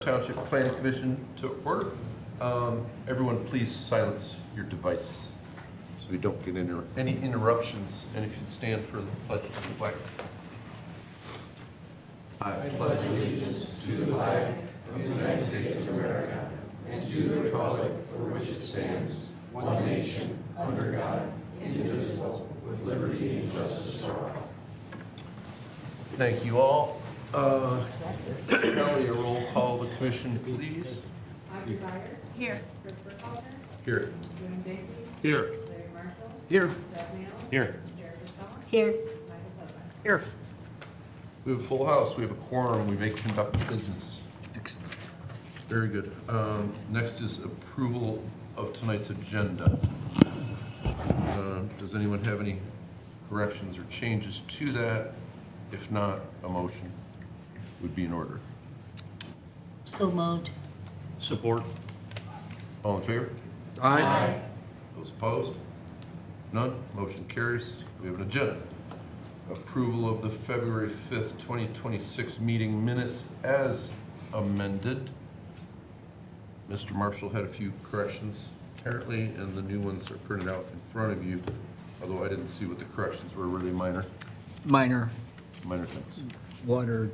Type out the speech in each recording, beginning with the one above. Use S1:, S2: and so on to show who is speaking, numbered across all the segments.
S1: Township Planning Commission to order. Everyone please silence your devices so we don't get any interruptions. And if you'd stand for the pledge to the flag. I pledge allegiance to the flag of the United States of America and to the republic for which it stands, one nation, under God, indivisible, with liberty and justice for all. Thank you all. Kelly, a roll call the commission, please.
S2: Audrey Byers.
S3: Here.
S2: Christopher Faulkner.
S1: Here.
S2: William Daisy.
S1: Here.
S2: Larry Marshall.
S4: Here.
S2: Doug Mail.
S1: Here.
S2: Jared Pascal.
S3: Here.
S2: Michael Butler.
S4: Here.
S1: We have a full house. We have a quorum. We may conduct business.
S4: Excellent.
S1: Very good. Next is approval of tonight's agenda. Does anyone have any corrections or changes to that? If not, a motion would be in order.
S3: So moved.
S4: Support.
S1: All in favor?
S4: Aye.
S1: Those opposed? None. Motion carries. We have an agenda. Approval of the February 5th, 2026 meeting minutes as amended. Mr. Marshall had a few corrections apparently, and the new ones are printed out in front of you, although I didn't see what the corrections were. Were they minor?
S4: Minor.
S1: Minor things.
S4: Water,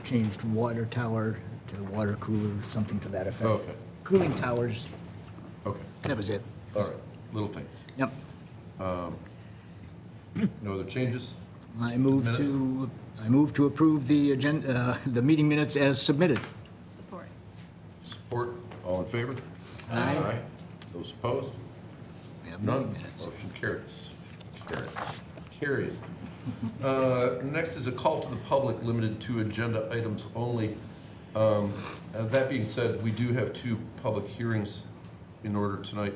S4: changed water tower to water cooler, something to that effect.
S1: Okay.
S4: Cooling towers,
S1: Okay.
S4: that was it.
S1: All right. Little things.
S4: Yep.
S1: No other changes?
S4: I move to approve the agenda, the meeting minutes as submitted.
S3: Support.
S1: Support. All in favor?
S4: Aye.
S1: Those opposed?
S4: We have meeting
S1: None.
S4: minutes.
S1: Motion carries. Next is a call to the public limited to agenda items only. That being said, we do have two public hearings in order tonight,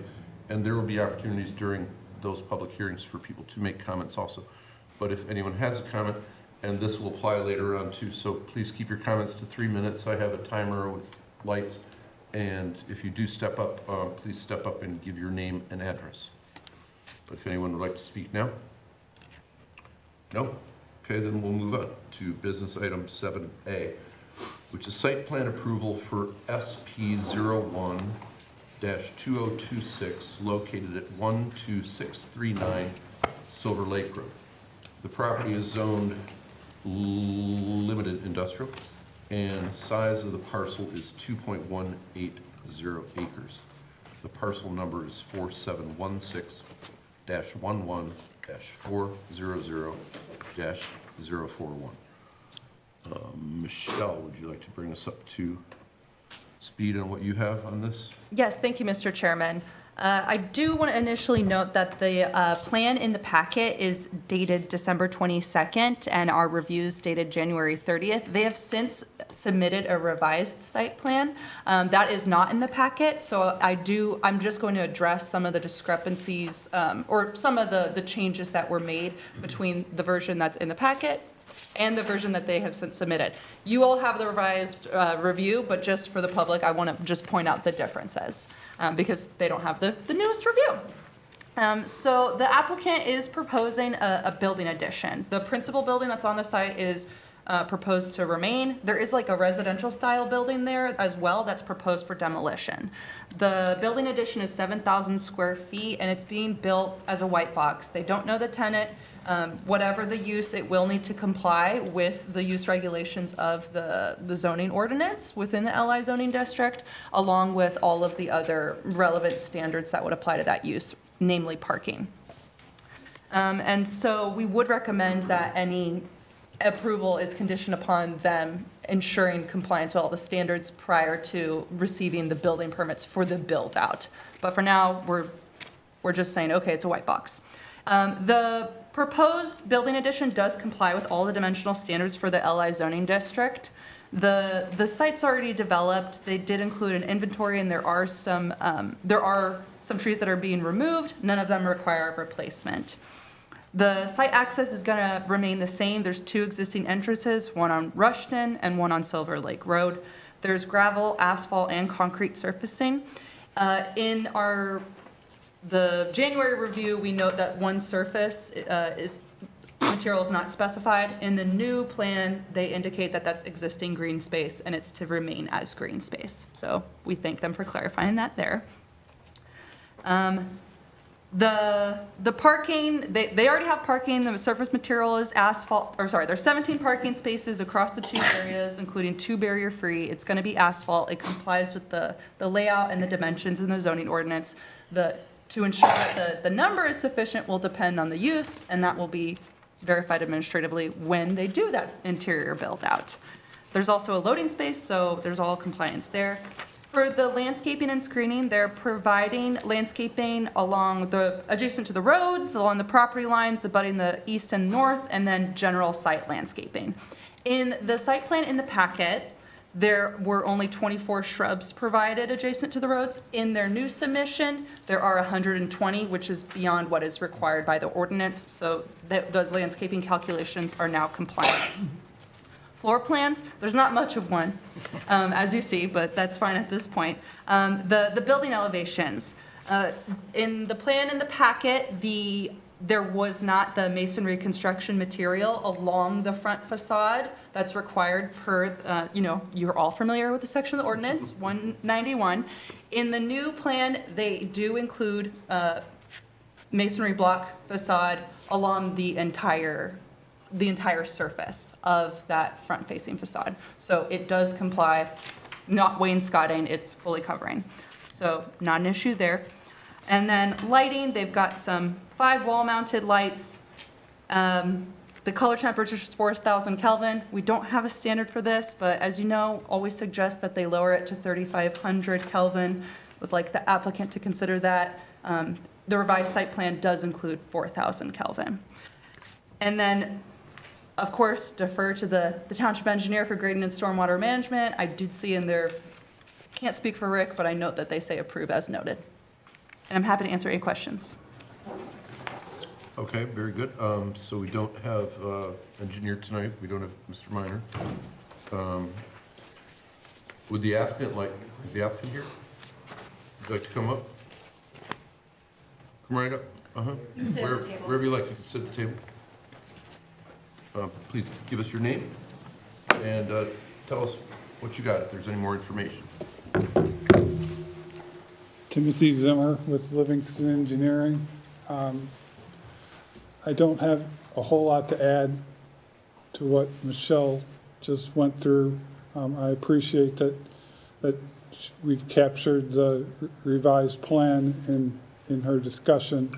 S1: and there will be opportunities during those public hearings for people to make comments also. But if anyone has a comment, and this will apply later on too, so please keep your comments to 3 minutes. I have a timer with lights, and if you do step up, please step up and give your name and address. But if anyone would like to speak now? No? Okay, then we'll move on to business item 7A, which is site plan approval for SP01-2026 located at 12639 Silver Lake Road. The property is zoned limited industrial, and size of the parcel is 2.180 acres. The parcel number is 4716-11-400-041. Michelle, would you like to bring us up to speed on what you have on this?
S5: Yes, thank you, Mr. Chairman. I do want to initially note that the plan in the packet is dated December 22nd and our reviews dated January 30th. They have since submitted a revised site plan. That is not in the packet, so I'm just going to address some of the discrepancies or some of the changes that were made between the version that's in the packet and the version that they have since submitted. You all have the revised review, but just for the public, I want to just point out the differences because they don't have the newest review. So the applicant is proposing a building addition. The principal building that's on the site is proposed to remain. There is like a residential style building there as well that's proposed for demolition. The building addition is 7,000 square feet and it's being built as a white box. They don't know the tenant. Whatever the use, it will need to comply with the use regulations of the zoning ordinance within the LI zoning district, along with all of the other relevant standards that would apply to that use, namely parking. And so we would recommend that any approval is conditioned upon them ensuring compliance with all the standards prior to receiving the building permits for the build out. But for now, we're just saying, okay, it's a white box. The proposed building addition does comply with all the dimensional standards for the LI zoning district. The site's already developed. They did include an inventory, and there are some trees that are being removed. None of them require replacement. The site access is going to remain the same. There's two existing entrances, one on Rushton and one on Silver Lake Road. There's gravel, asphalt, and concrete surfacing. In the January review, we note that one surface is material is not specified. In the new plan, they indicate that that's existing green space and it's to remain as green space. So we thank them for clarifying that there. The parking, they already have parking. The surface material is asphalt, or sorry, there's 17 parking spaces across the 2 areas, including 2 barrier-free. It's going to be asphalt. It complies with the layout and the dimensions in the zoning ordinance. To ensure that the number is sufficient will depend on the use, and that will be verified administratively when they do that interior build out. There's also a loading space, so there's all compliance there. For the landscaping and screening, they're providing landscaping adjacent to the roads, along the property lines, abutting the east and north, and then general site landscaping. In the site plan in the packet, there were only 24 shrubs provided adjacent to the roads. In their new submission, there are 120, which is beyond what is required by the ordinance, so the landscaping calculations are now compliant. Floor plans, there's not much of one, as you see, but that's fine at this point. The building elevations. In the plan in the packet, there was not the masonry construction material along the front facade that's required per, you're all familiar with the section of the ordinance, 191. In the new plan, they do include masonry block facade along the entire surface of that front-facing facade. So it does comply, not wainscoting, it's fully covering. So not an issue there. And then lighting, they've got some 5 wall-mounted lights. The color temperature is 4,000 Kelvin. We don't have a standard for this, but as you know, always suggest that they lower it to 3,500 Kelvin. Would like the applicant to consider that. The revised site plan does include 4,000 Kelvin. And then, of course, defer to the township engineer for grading and stormwater management. I did see in there, can't speak for Rick, but I note that they say approve as noted. And I'm happy to answer any questions.
S1: Okay, very good. So we don't have engineer tonight. We don't have Mr. Minor. Would the applicant is the applicant here? Would you like to come up? Come right up.
S2: You can sit at the table.
S1: Wherever you like, you can sit at the table. Please give us your name and tell us what you got, if there's any more information.
S6: Timothy Zimmer with Livingston Engineering. I don't have a whole lot to add to what Michelle just went through. I appreciate that we've captured the revised plan in her discussion.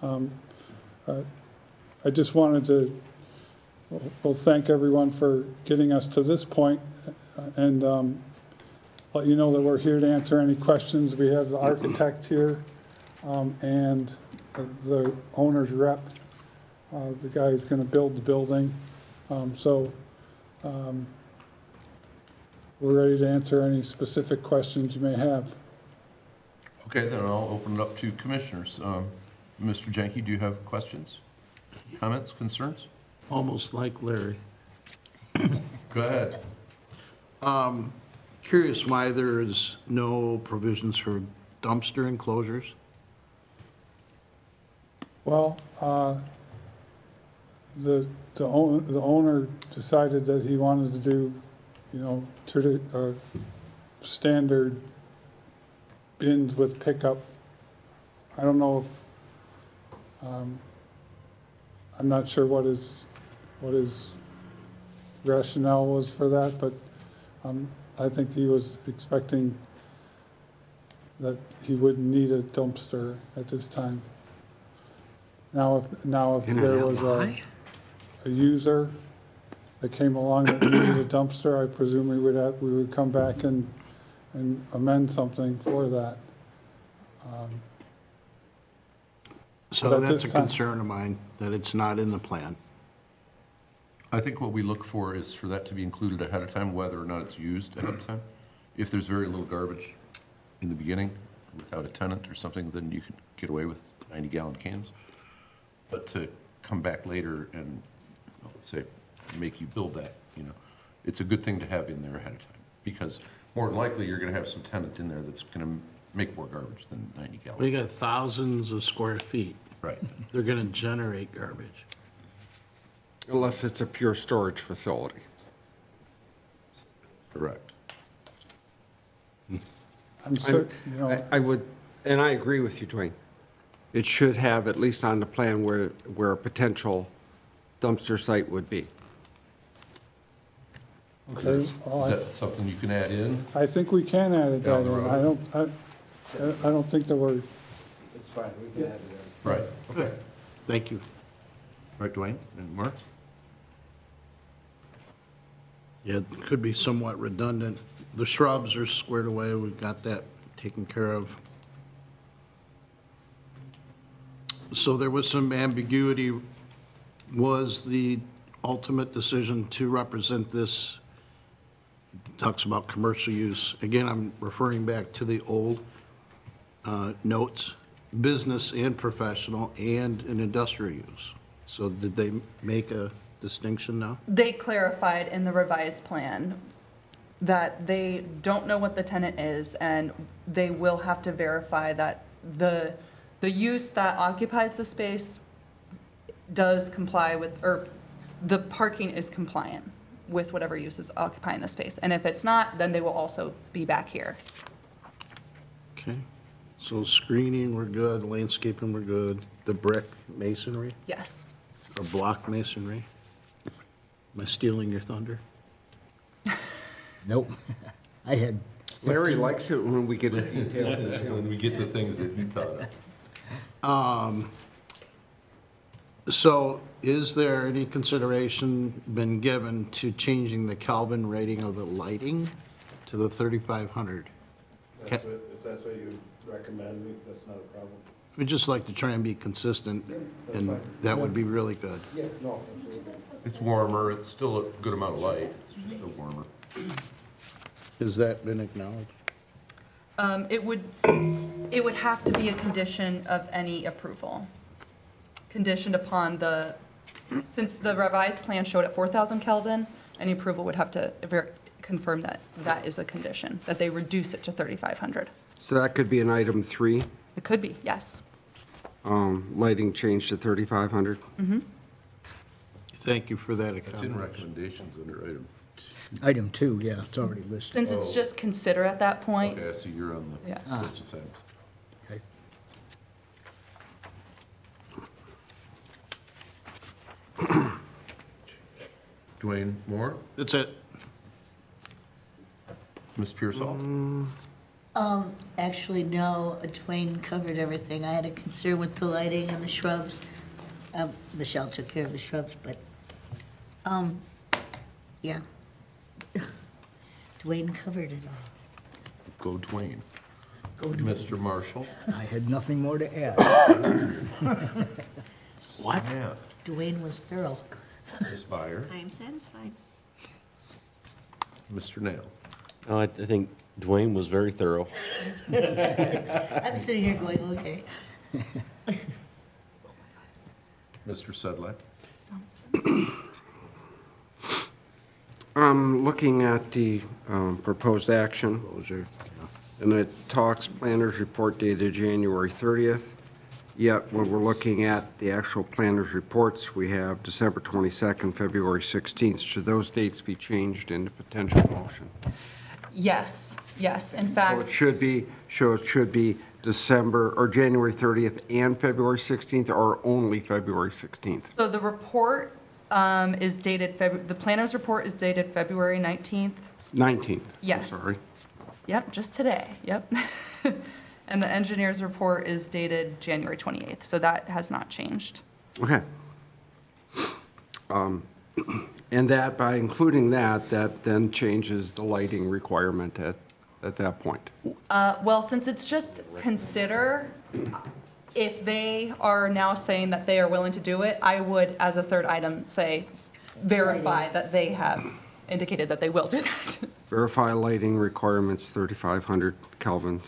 S6: I just wanted to thank everyone for getting us to this point and let you know that we're here to answer any questions. We have the architect here and the owner's rep, the guy who's going to build the building. We're ready to answer any specific questions you may have.
S1: Okay, then I'll open it up to commissioners. Mr. Jenke, do you have questions, comments, concerns?
S7: Almost like Larry.
S1: Go ahead.
S7: Curious why there is no provisions for dumpster enclosures?
S6: Well, the owner decided that he wanted to do, standard bins with pickup. I don't know if, I'm not sure what his rationale was for that, but I think he was expecting that he wouldn't need a dumpster at this time. Now if there was a user that came along that needed a dumpster, I presume we would come back and amend something for that.
S7: So
S6: But at
S7: that's
S6: this
S7: a
S6: time-
S7: concern of mine, that it's not in the plan.
S1: I think what we look for is for that to be included ahead of time, whether or not it's used ahead of time. If there's very little garbage in the beginning without a tenant or something, then you could get away with 90-gallon cans. But to come back later and, let's say, make you build that, it's a good thing to have in there ahead of time. Because more than likely, you're going to have some tenant in there that's going to make more garbage than 90 gallons.
S7: We got thousands of square feet.
S1: Right.
S7: They're going to generate garbage.
S8: Unless it's a pure storage facility.
S1: Correct.
S6: I'm certain, you know,
S8: I would, and I agree with you, Dwayne. It should have, at least on the plan, where a potential dumpster site would be.
S6: okay.
S1: Is
S6: well,
S1: that something you can add in?
S6: I think we can add it
S1: Down
S6: that
S1: the
S6: in.
S1: road.
S6: I don't think that we're,
S7: It's fine, we can add it
S1: Right, okay.
S7: Thank you.
S1: Right, Dwayne and Mark?
S7: Yeah, it could be somewhat redundant. The shrubs are squared away, we've got that taken care of. So there was some ambiguity. Was the ultimate decision to represent this, talks about commercial use. Again, I'm referring back to the old notes, business and professional and an industrial use. So did they make a distinction now?
S5: They clarified in the revised plan that they don't know what the tenant is, and they will have to verify that the use that occupies the space does comply with, or the parking is compliant with whatever use is occupying the space. And if it's not, then they will also be back here.
S7: Okay, so screening, we're good, landscaping, we're good. The brick masonry
S5: Yes.
S7: or block masonry? Am I stealing your thunder?
S4: Nope. I had,
S8: Larry likes it when we get a detailed
S1: When we get the things that he thought of.
S7: So is there any consideration been given to changing the Kelvin rating of the lighting to the 3,500?
S9: If that's what you recommend, that's not a problem.
S7: We'd just like to try and be consistent,
S9: that's
S7: and
S9: fine.
S7: that would be really good.
S9: Yeah, no, absolutely.
S1: It's warmer, it's still a good amount of light, it's just still warmer.
S7: Has that been acknowledged?
S5: It would have to be a condition of any approval, conditioned upon since the revised plan showed at 4,000 Kelvin, any approval would have to confirm that that is a condition, that they reduce it to 3,500.
S8: So that could be an item 3,
S5: It could be, yes.
S8: lighting change to 3,500.
S7: Thank you for that
S1: It's in
S7: accommodation.
S1: recommendations under item.
S4: item 2, yeah, it's already listed.
S5: Since it's just consider at that point,
S1: Okay, I see you're on the
S5: Yeah.
S1: business end.
S4: Okay.
S1: Dwayne Moore,
S7: That's it.
S1: Ms. Pearsall?
S3: Actually, no, Dwayne covered everything. I had a concern with the lighting and the shrubs. Michelle took care of the shrubs, but, yeah. Dwayne covered it all.
S1: Go Dwayne.
S3: Go to
S1: Mr. Marshall?
S4: I had nothing more to add.
S7: What?
S1: Yeah.
S3: Dwayne was thorough.
S1: Ms. Byer?
S2: I am satisfied.
S1: Mr. Nail?
S10: Oh, I think Dwayne was very thorough.
S3: I'm sitting here going, okay.
S1: Mr. Sedlak?
S8: I'm looking at the proposed action,
S7: Closure.
S8: and it talks planners report dated January 30th. Yet when we're looking at the actual planners reports, we have December 22nd, February 16th. Should those dates be changed in the potential motion?
S5: yes, yes. In
S8: So
S5: fact,
S8: it should be December or January 30th and February 16th, or only February 16th?
S5: so the report is dated, the planner's report is dated February 19th.
S8: 19th.
S5: Yes.
S8: I'm sorry.
S5: Yep, just today, yep. And the engineer's report is dated January 28th, so that has not changed.
S8: Okay. And that, by including that, that then changes the lighting requirement at that point.
S5: Well, since it's just consider, if they are now saying that they are willing to do it, I would, as a third item, say, verify that they have indicated that they will do that.
S8: Verify lighting requirements, 3,500 kelvins.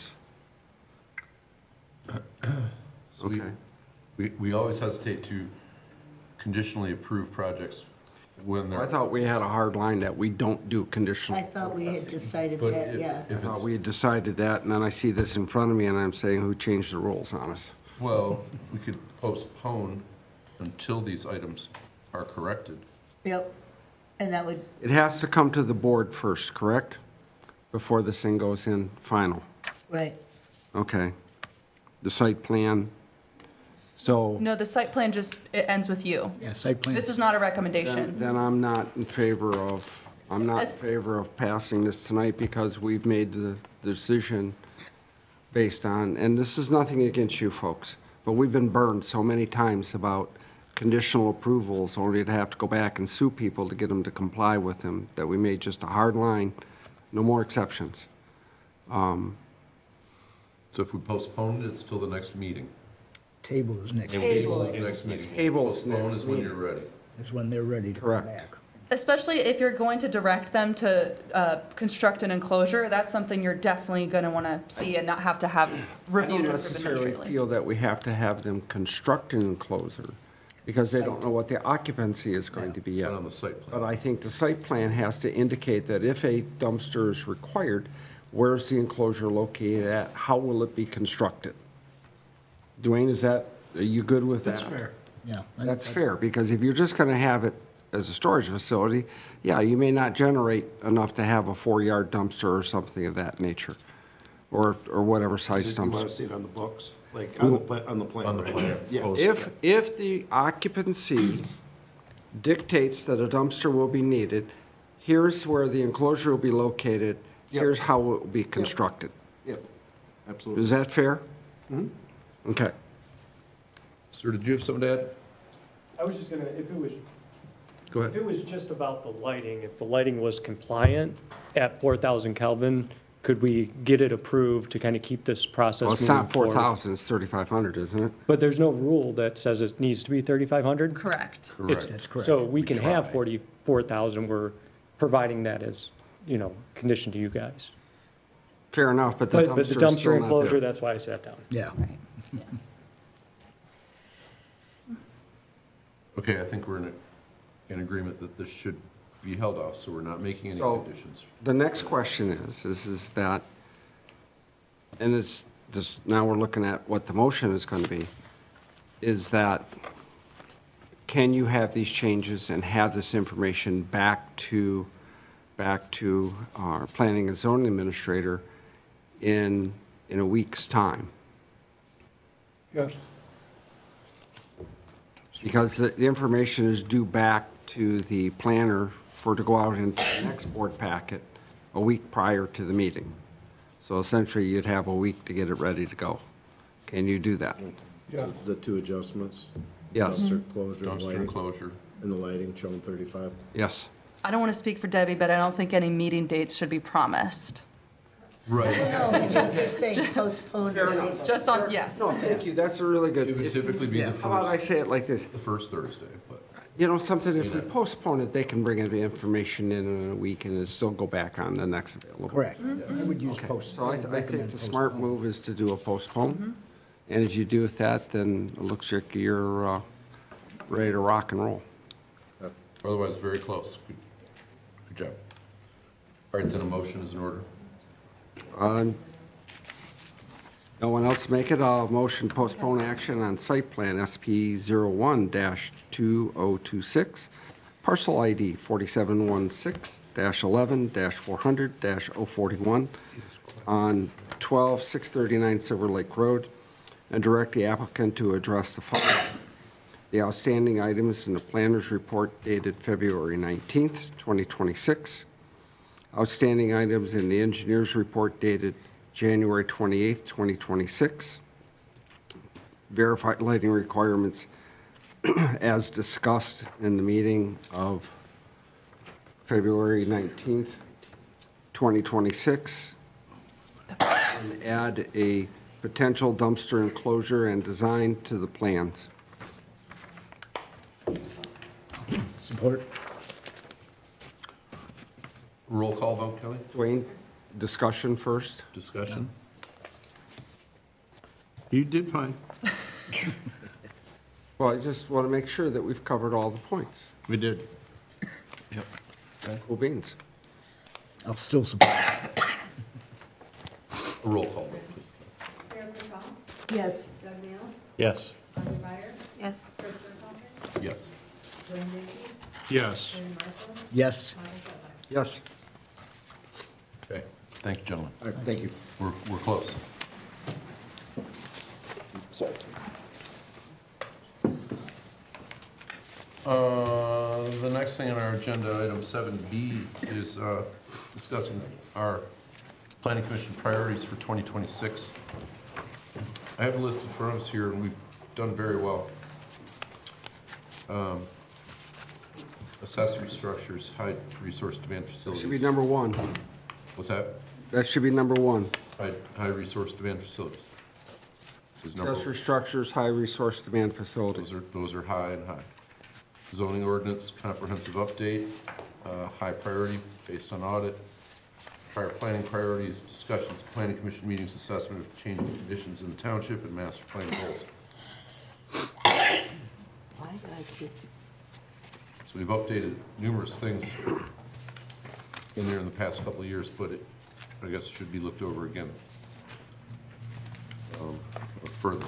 S1: So we always hesitate to conditionally approve projects when
S8: I
S1: they're.
S8: thought we had a hard line that we don't do
S3: I
S8: conditional.
S3: thought we had decided
S1: But
S3: that, yeah.
S8: I
S1: if
S8: thought
S1: it's,
S8: we had decided that, and then I see this in front of me, and I'm saying, who changed the rules on us?
S1: well, we could postpone until these items are corrected.
S3: Yep. And that would,
S8: It has to come to the board first, correct? Before this thing goes in final.
S3: right.
S8: Okay. The site plan. So
S5: No, the site plan just, it ends with you.
S4: Yeah, site plan.
S5: This is not a recommendation.
S8: then I'm not in favor of,
S5: As-
S8: passing this tonight because we've made the decision based on, and this is nothing against you folks, but we've been burned so many times about conditional approvals, only to have to go back and sue people to get them to comply with them, that we made just a hard line, no more exceptions.
S1: So if we postpone it, it's till the next meeting.
S4: Table is next,
S3: Table.
S1: is next meeting.
S8: Table's
S1: Postpone
S8: next
S1: is when
S8: meeting.
S1: you're ready.
S4: is when they're ready to come
S8: Correct.
S4: back.
S5: Especially if you're going to direct them to construct an enclosure, that's something you're definitely going to want to see and not have to have
S8: I
S5: reviewed
S8: don't
S5: and approved
S8: necessarily
S5: administratively.
S8: feel that we have to have them construct an enclosure because they don't know what the occupancy is going to be yet.
S1: Not on the site
S8: But
S1: plan.
S8: I think the site plan has to indicate that if a dumpster is required, where's the enclosure located at? How will it be constructed? Dwayne, are you good with that?
S4: That's fair. Yeah.
S8: That's fair, because if you're just going to have it as a storage facility, yeah, you may not generate enough to have a 4-yard dumpster or something of that nature, or whatever size
S9: You want to
S8: dumpster.
S9: see it on the books, like on the plan,
S1: On the
S9: right?
S1: plan.
S9: Yeah.
S1: Post-
S8: If the occupancy dictates that a dumpster will be needed, here's where the enclosure will be located,
S9: Yep.
S8: here's how it will be constructed.
S9: Yep,
S8: Is
S9: absolutely.
S8: that fair? Okay.
S1: Sir, did you have something to add?
S11: I was just gonna,
S1: Go
S11: if
S1: ahead.
S11: it was just about the lighting, if the lighting was compliant at 4,000 Kelvin, could we get it approved to kind of keep this process
S8: Well, it's
S11: moving
S8: not
S11: forward?
S8: 4,000, it's 3,500, isn't it?
S11: But there's no rule that says it needs to be 3,500?
S5: Correct.
S1: Correct.
S4: That's correct.
S11: So we can have
S1: try.
S11: 44,000, we're providing that as, condition to you guys.
S8: Fair enough, but the
S11: But the
S8: dumpster's
S11: dumpster
S8: still not
S11: enclosure,
S8: there.
S11: that's why I sat down.
S4: Yeah.
S1: Okay, I think we're in agreement that this should be held off, so we're not making any
S8: So-
S1: conditions.
S8: The next question is that, and it's just, now we're looking at what the motion is going to be, is that can you have these changes and have this information back to our planning and zoning administrator in a week's time?
S6: Yes.
S8: Because the information is due back to the planner to go out into the next board packet a week prior to the meeting. So essentially, you'd have a week to get it ready to go. Can you do that?
S6: Yes.
S9: The two adjustments.
S8: Yes.
S9: Dumpster closure, and
S1: Dumpster
S9: lighting,
S1: enclosure.
S9: and the lighting showing 35.
S8: Yes.
S5: I don't want to speak for Debbie, but I don't think any meeting dates should be promised.
S1: Right.
S3: No, just saying postpone it.
S5: Just on, yeah.
S8: No, thank you, that's a really good.
S1: It would typically be the
S8: How about I
S1: first,
S8: say it like this?
S1: the first Thursday, but
S8: Something, if we
S1: Yeah.
S8: postpone it, they can bring the information in a week and it'll still go back on the next available.
S4: Correct. I would use post.
S8: So I think the smart move is to do a postpone. And if you do with that, then it looks like you're ready to rock and roll.
S1: otherwise very close. Good job. All right, then a motion is in order.
S8: No one else make it? A motion postpone action on site plan SP 01-2026, parcel ID 4716-11-400-041 on 12639 Silver Lake Road, and direct the applicant to address the following. The outstanding items in the planner's report dated February 19th, 2026. Outstanding items in the engineer's report dated January 28th, 2026. Verified lighting requirements as discussed in the meeting of February 19th, 2026. And add a potential dumpster enclosure and design to the plans.
S4: Support.
S1: Roll call vote, Kelly?
S8: Dwayne, discussion first?
S1: Discussion?
S7: You did fine.
S8: Well, I just want to make sure that we've covered all the points.
S7: We did.
S8: Cool beans.
S4: I'll still support.
S1: A roll call vote, please.
S2: Sarah Bernthal,
S3: Yes.
S2: Doug Neal,
S10: Yes.
S2: Audrey Byers,
S3: Yes.
S2: Christopher Calkins,
S1: Yes.
S2: Dwayne Dixon,
S7: Yes.
S2: Ernie Barcel,
S4: Yes.
S2: Michael Bublé.
S8: Yes.
S1: Okay, thank you, gentlemen.
S7: All right, thank you.
S1: We're close.
S7: Sorry.
S1: The next thing on our agenda, item 7B, is discussing our planning commission priorities for 2026. I have a list in front of us here, and we've done very well. Accessory structures, high resource demand
S8: That should be
S1: facilities.
S8: number one.
S1: What's that?
S8: That should be number one.
S1: High resource demand facilities. Is number-
S8: Accessory structures, high resource demand facilities.
S1: Those are high and high. Zoning ordinance, comprehensive update, high priority based on audit. Prior planning priorities, discussions, planning commission meetings, assessment of changing conditions in the township, and master plan goals.
S3: Why do I keep?
S1: So we've updated numerous things in there in the past couple of years, but I guess it should be looked over again further.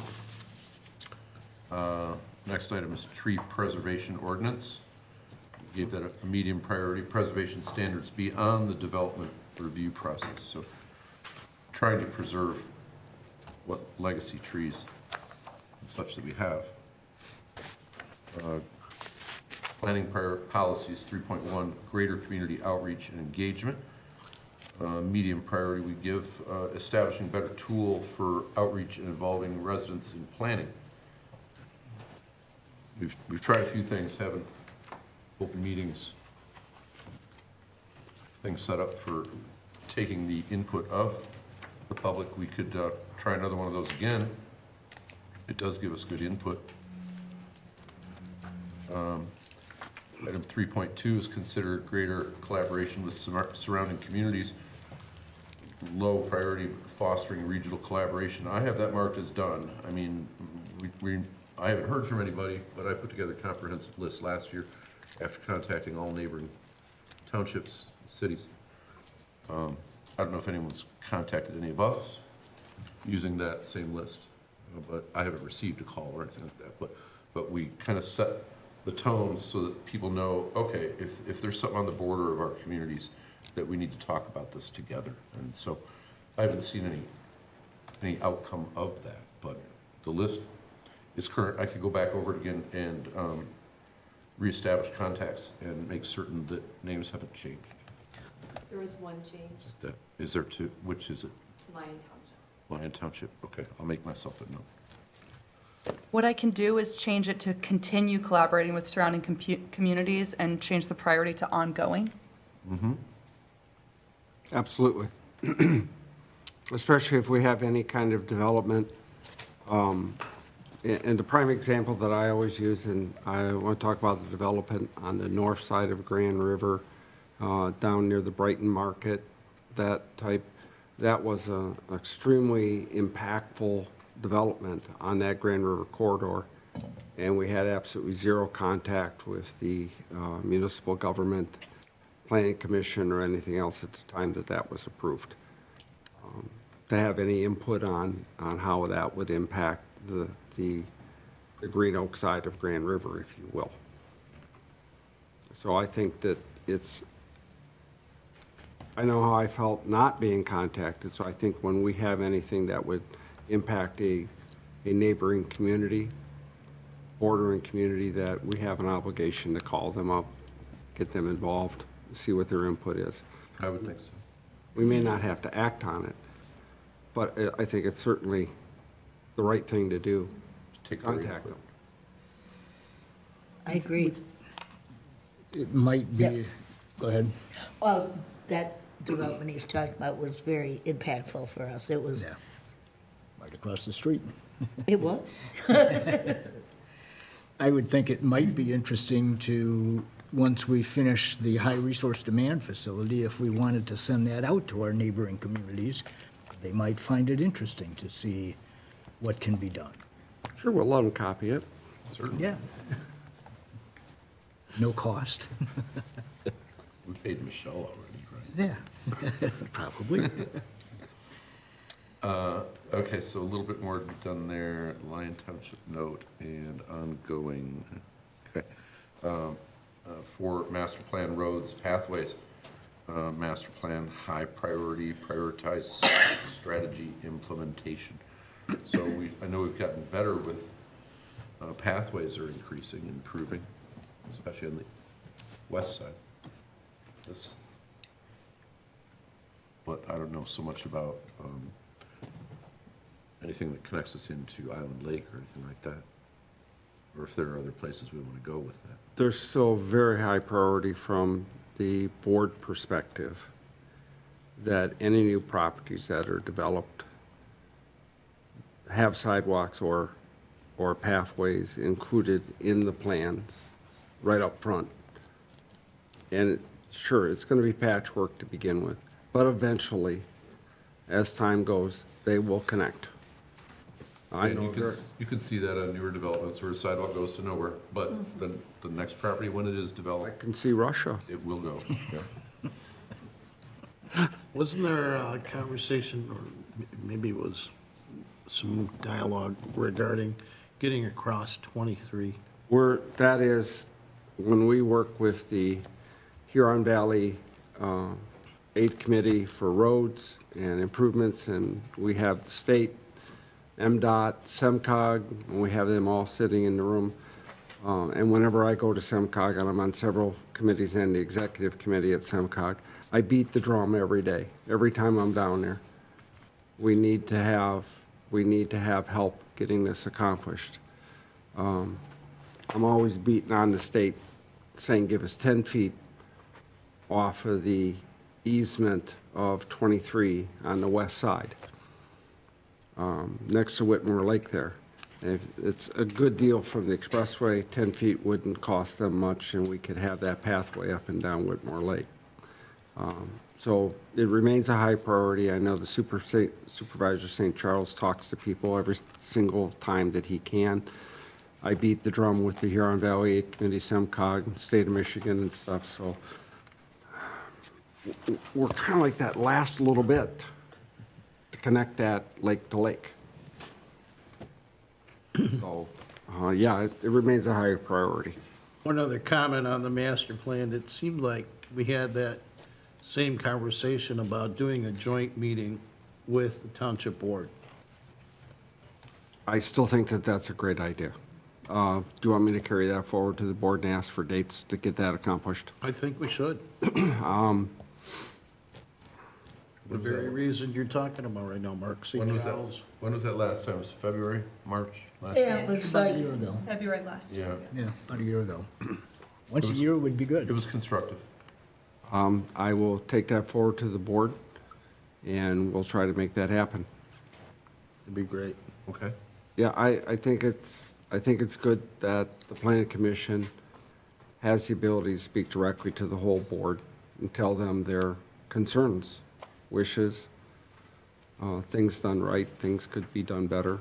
S1: Next item is tree preservation ordinance. We gave that a medium priority. Preservation standards beyond the development review process. So trying to preserve what legacy trees and such that we have. Planning policies 3.1, greater community outreach and engagement. Medium priority we give establishing better tool for outreach and involving residents in planning. We've tried a few things, having open meetings, things set up for taking the input of the public. We could try another one of those again. It does give us good input. Item 3.2 is consider greater collaboration with surrounding communities. Low priority fostering regional collaboration. I have that marked as done. I mean, I haven't heard from anybody, but I put together a comprehensive list last year after contacting all neighboring townships, cities. I don't know if anyone's contacted any of us using that same list, but I haven't received a call or anything like that. But we kind of set the tone so that people know, okay, if there's something on the border of our communities, that we need to talk about this together. And so I haven't seen any outcome of that, but the list is current. I could go back over it again and reestablish contacts and make certain that names haven't changed.
S2: There was one change,
S1: Is there two? Which is it?
S2: Lyon Township.
S1: Lyon Township? Okay, I'll make myself a note.
S5: What I can do is change it to continue collaborating with surrounding communities and change the priority to ongoing.
S1: Mm-hmm.
S8: Absolutely. Especially if we have any kind of development. And the prime example that I always use, and I want to talk about the development on the north side of Grand River, down near the Brighton Market, that was an extremely impactful development on that Grand River corridor. And we had absolutely zero contact with the municipal government, planning commission, or anything else at the time that was approved. To have any input on how that would impact the Green Oak side of Grand River, if you will. So I think that I know how I felt not being contacted, so I think when we have anything that would impact a neighboring community, bordering community, that we have an obligation to call them up, get them involved, see what their input is.
S1: I would think so.
S8: We may not have to act on it, but I think it's certainly the right thing to do.
S1: Take their
S8: Contact
S1: input.
S8: them.
S3: I agree.
S4: It might be,
S3: Yep.
S4: go ahead.
S3: Well, that development he's talking about was very impactful for us. It was,
S4: Yeah. Right across the street.
S3: it was.
S4: I would think it might be interesting to, once we finish the high resource demand facility, if we wanted to send that out to our neighboring communities, they might find it interesting to see what can be done.
S8: Sure, we'll let them copy it.
S1: Certainly.
S4: Yeah. No cost.
S1: We paid Michelle already, right?
S4: Yeah, probably.
S1: Okay, so a little bit more to be done there. Lyon Township note and ongoing. Okay. for master plan roads, pathways, master plan, high priority, prioritized strategy implementation. So I know we've gotten better with pathways are increasing, improving, especially on the west side. But I don't know so much about anything that connects us into Island Lake or anything like that, or if there are other places we want to go with that.
S8: There's still very high priority from the board perspective that any new properties that are developed have sidewalks or pathways included in the plans right up front. And sure, it's going to be patchwork to begin with, but eventually, as time goes, they will connect. I know
S1: You can see that on newer developments where a sidewalk goes to nowhere, but then the next property, when it is
S8: I
S1: developed,
S8: can see Russia.
S1: it will go. Yeah.
S7: Wasn't there a conversation, or maybe it was some dialogue regarding getting across 23?
S8: That is, when we work with the Huron Valley Aid Committee for roads and improvements, and we have the state, MDOT, SEMCOG, and we have them all sitting in the room. And whenever I go to SEMCOG, and I'm on several committees and the executive committee at SEMCOG, I beat the drum every day, every time I'm down there. We need to have help getting this accomplished. I'm always beating on the state, saying give us 10 feet off of the easement of 23 on the west side, next to Whitmore Lake there. If it's a good deal from the expressway, 10 feet wouldn't cost them much, and we could have that pathway up and down Whitmore Lake. So it remains a high priority. I know the Supervisor St. Charles talks to people every single time that he can. I beat the drum with the Huron Valley Aid Committee, SEMCOG, State of Michigan and stuff, so we're kind of like that last little bit to connect that lake to lake. So, yeah, it remains a higher priority.
S7: One other comment on the master plan. It seemed like we had that same conversation about doing a joint meeting with the township board.
S8: I still think that that's a great idea. Do you want me to carry that forward to the board and ask for dates to get that accomplished?
S7: I think we should. The
S1: When was
S7: very
S1: that?
S7: reason you're talking about right now, Mark. St. Charles.
S1: When was that last time? Was it February, March? Last
S3: Yeah, it was
S4: About a
S3: like,
S4: year ago.
S5: February last year.
S1: Yeah,
S4: Yeah, about a year ago. Once a year would be
S1: it
S4: good.
S1: was constructive.
S8: I will take that forward to the board, and we'll try to make that happen.
S7: It'd be great.
S1: Okay.
S8: Yeah, I think it's good that the planning commission has the ability to speak directly to the whole board and tell them their concerns, wishes, things done right, things could be done better.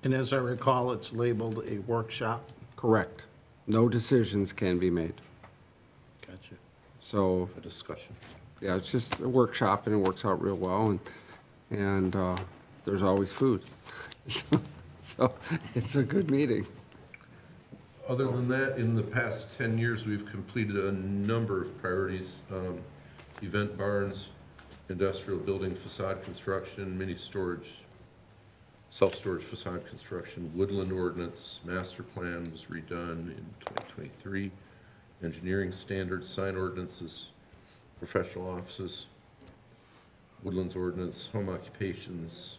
S7: And as I recall, it's labeled a workshop.
S8: Correct. No decisions can be made.
S7: Gotcha.
S8: So,
S1: A discussion.
S8: yeah, it's just a workshop, and it works out real well, and there's always food. So it's a good meeting.
S1: Other than that, in the past 10 years, we've completed a number of priorities. Event barns, industrial building facade construction, mini storage, self-storage facade construction, woodland ordinance, master plan was redone in 2023, engineering standards, sign ordinances, professional offices, woodlands ordinance, home occupations,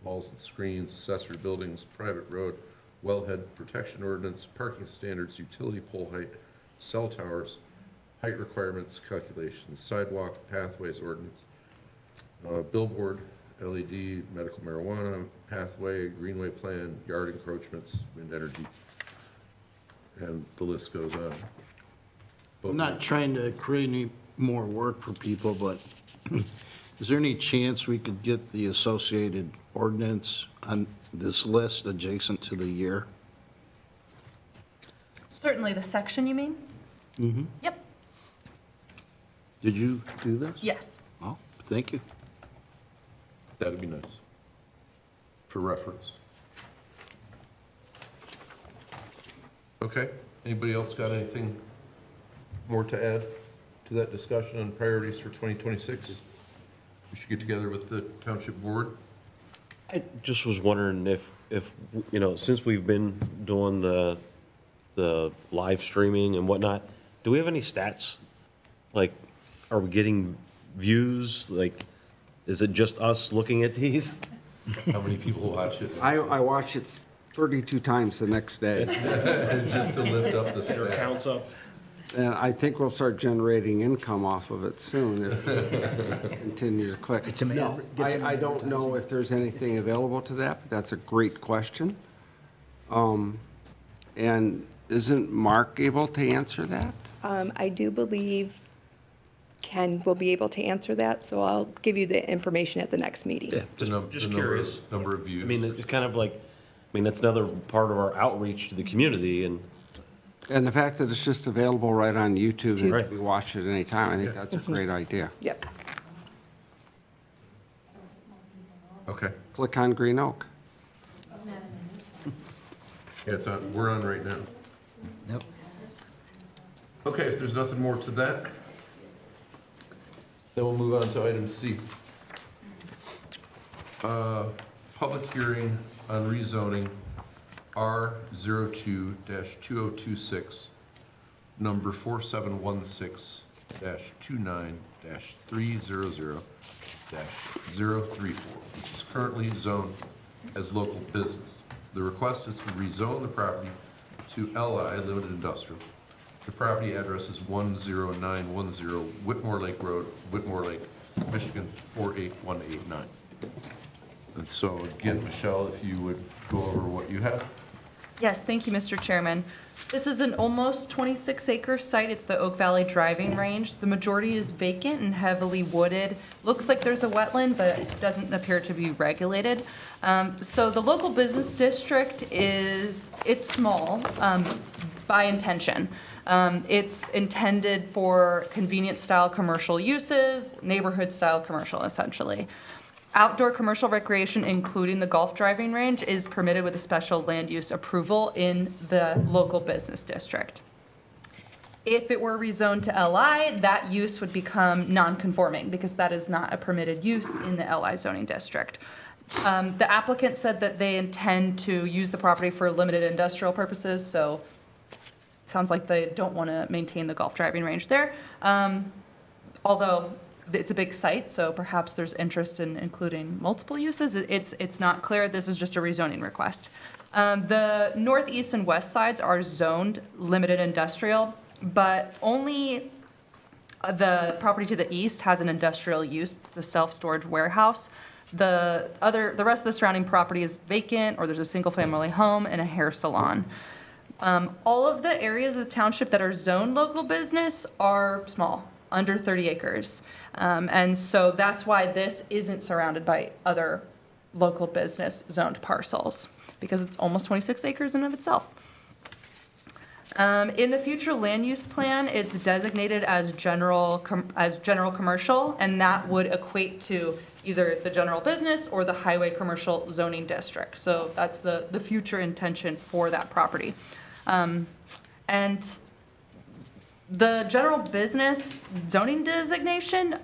S1: walls and screens, accessory buildings, private road, wellhead protection ordinance, parking standards, utility pole height, cell towers, height requirements, calculations, sidewalk, pathways ordinance, billboard, LED, medical marijuana, pathway, greenway plan, yard encroachments, wind energy, and the list goes on.
S7: I'm not trying to create any more work for people, but is there any chance we could get the associated ordinance on this list adjacent to the year?
S5: Certainly, the section, you mean?
S7: Mm-hmm.
S5: Yep,
S7: Did you do this?
S5: yes.
S7: Oh, thank you.
S1: That'd be nice, for reference. Okay, anybody else got anything more to add to that discussion on priorities for 2026? We should get together with the township board.
S10: I just was wondering if, you know, since we've been doing the live streaming and whatnot, do we have any stats? Like, are we getting views? Like, is it just us looking at these?
S1: How many people watch it?
S8: I watch it 32 times the next day.
S1: Just to lift up the
S10: Your
S1: stats.
S10: counts up?
S8: And I think we'll start generating income off of it soon if we continue to click.
S4: Get some
S8: No, I don't know if there's anything available to that, but that's a great question. And isn't Mark able to answer that?
S2: I do believe Ken will be able to answer that, so I'll give you the information at the next meeting.
S10: Yeah,
S1: The
S10: just
S1: number-
S10: curious.
S1: Number of views.
S10: I mean, it's kind of like, I mean, that's another part of our outreach to the community, and
S8: And the fact that it's just available right on YouTube and
S10: Right.
S8: we watch it anytime, I think that's a great idea.
S2: Yep.
S1: Okay.
S8: Click on Green Oak.
S1: Yeah, it's on, we're on right now.
S4: Yep.
S1: Okay, if there's nothing more to that, then we'll move on to item C. Public hearing on rezoning R02-2026, number 4716-29-300-034, which is currently zoned as local business. The request is to rezone the property to LI Limited Industrial. The property address is 10910 Whitmore Lake Road, Whitmore Lake, Michigan 48189. And so again, Michelle, if you would go over what you have.
S5: Yes, thank you, Mr. Chairman. This is an almost 26-acre site. It's the Oak Valley Driving Range. The majority is vacant and heavily wooded. Looks like there's a wetland, but it doesn't appear to be regulated. So the local business district it's small by intention. It's intended for convenience-style commercial uses, neighborhood-style commercial, essentially. Outdoor commercial recreation, including the golf driving range, is permitted with a special land use approval in the local business district. If it were rezoned to LI, that use would become non-conforming because that is not a permitted use in the LI zoning district. The applicant said that they intend to use the property for limited industrial purposes, so it sounds like they don't want to maintain the golf driving range there. Although it's a big site, so perhaps there's interest in including multiple uses. It's not clear. This is just a rezoning request. The northeast and west sides are zoned limited industrial, but only the property to the east has an industrial use. It's the self-storage warehouse. The rest of the surrounding property is vacant, or there's a single-family home and a hair salon. All of the areas of the township that are zoned local business are small, under 30 acres. And so that's why this isn't surrounded by other local business zoned parcels, because it's almost 26 acres in and of itself. In the future land use plan, it's designated as general commercial, and that would equate to either the general business or the highway commercial zoning district. So that's the future intention for that property. And the general business zoning designation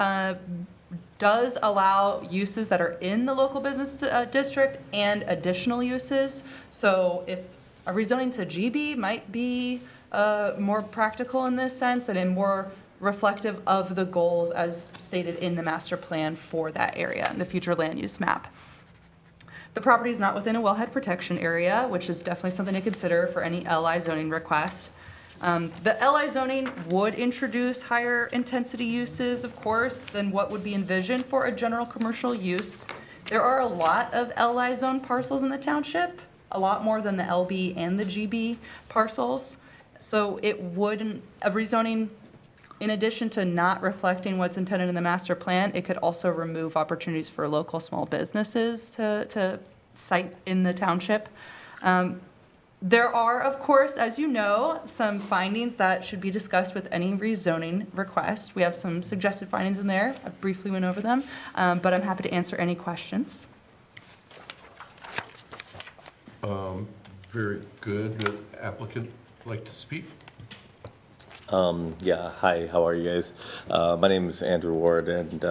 S5: does allow uses that are in the local business district and additional uses. So if a rezoning to GB might be more practical in this sense and more reflective of the goals as stated in the master plan for that area and the future land use map. The property is not within a wellhead protection area, which is definitely something to consider for any LI zoning request. The LI zoning would introduce higher intensity uses, of course, than what would be envisioned for a general commercial use. There are a lot of LI zone parcels in the township, a lot more than the LB and the GB parcels. So it wouldn't, a rezoning, in addition to not reflecting what's intended in the master plan, it could also remove opportunities for local small businesses to site in the township. There are, of course, as you know, some findings that should be discussed with any rezoning request. We have some suggested findings in there. I briefly went over them, but I'm happy to answer any questions.
S1: Very good. The applicant like to speak?
S12: Yeah, hi, how are you guys? My name is Andrew Ward, and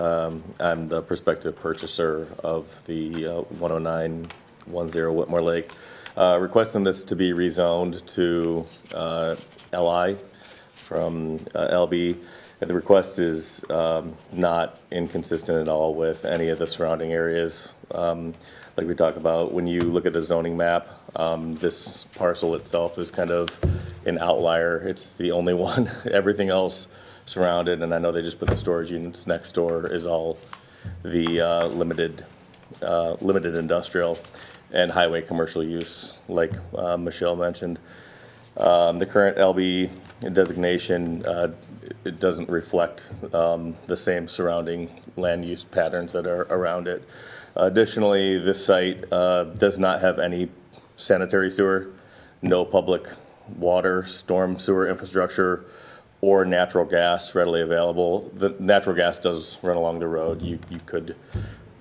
S12: I'm the prospective purchaser of the 10910 Whitmore Lake. Requesting this to be rezoned to LI from LB. And the request is not inconsistent at all with any of the surrounding areas. Like we talked about, when you look at the zoning map, this parcel itself is kind of an outlier. It's the only one. Everything else surrounded, and I know they just put the storage units next door, is all the limited industrial and highway commercial use, like Michelle mentioned. The current LB designation, it doesn't reflect the same surrounding land use patterns that are around it. Additionally, this site does not have any sanitary sewer, no public water, storm sewer infrastructure, or natural gas readily available. The natural gas does run along the road. You could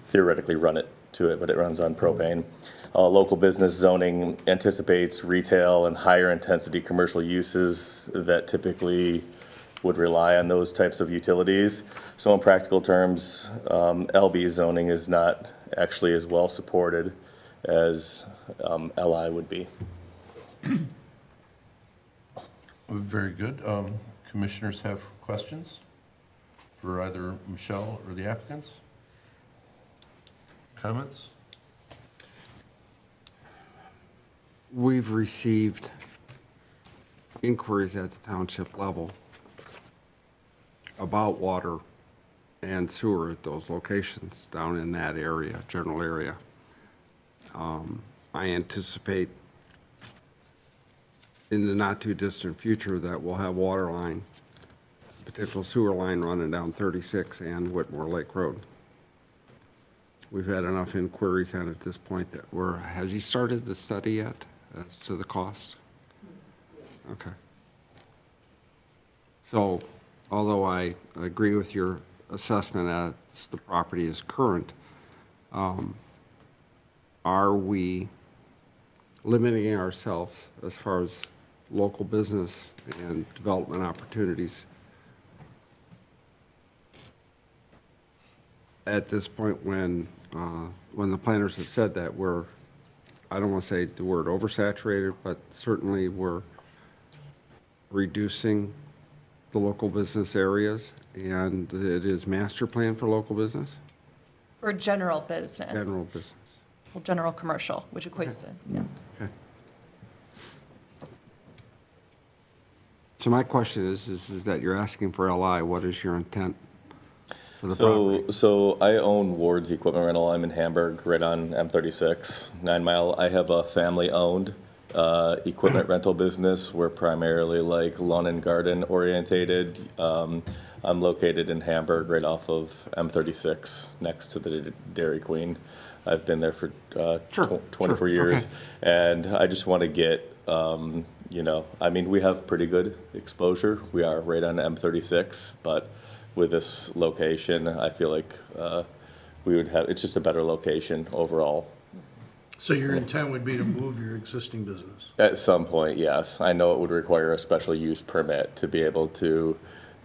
S12: theoretically run it to it, but it runs on propane. Local business zoning anticipates retail and higher intensity commercial uses that typically would rely on those types of utilities. So in practical terms, LB zoning is not actually as well supported as LI would be.
S1: Very good. Commissioners have questions for either Michelle or the applicants? Comments?
S8: We've received inquiries at the township level about water and sewer at those locations down in that area, general area. I anticipate in the not too distant future that we'll have water line, potential sewer line running down 36 and Whitmore Lake Road. We've had enough inquiries on at this point that has he started the study yet as to the cost? Okay. So, although I agree with your assessment as the property is current, are we limiting ourselves as far as local business and development opportunities at this point when the planners have said that we're, I don't want to say the word oversaturated, but certainly we're reducing the local business areas, and it is master plan for local business?
S5: For general business.
S8: General business.
S5: Well, general commercial, which equates to, yeah.
S8: Okay. So my question is that you're asking for LI, what is your intent for the property?
S12: So I own Ward's Equipment Rental. I'm in Hamburg, right on M36, 9 Mile. I have a family-owned equipment rental business. We're primarily like lawn and garden orientated. I'm located in Hamburg, right off of M36, next to the Dairy Queen. I've been there for 24 years,
S8: okay.
S12: And I just want to get, I mean, we have pretty good exposure. We are right on M36, but with this location, I feel like we would have, it's just a better location overall.
S7: So your intent would be to move your existing business?
S12: At some point, yes. I know it would require a special use permit to be able to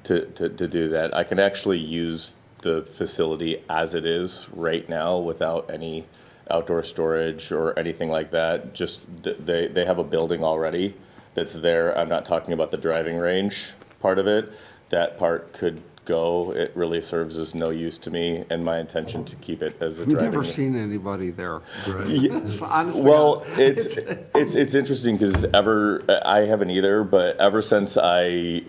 S12: do that. I can actually use the facility as it is right now without any outdoor storage or anything like that. Just they have a building already that's there. I'm not talking about the driving range part of it. That part could go. It really serves as no use to me, and my intention to keep it as a
S8: I've
S12: driving
S8: never
S12: range.
S8: seen anybody there.
S12: Honestly, well, it's interesting because I haven't either, but ever since I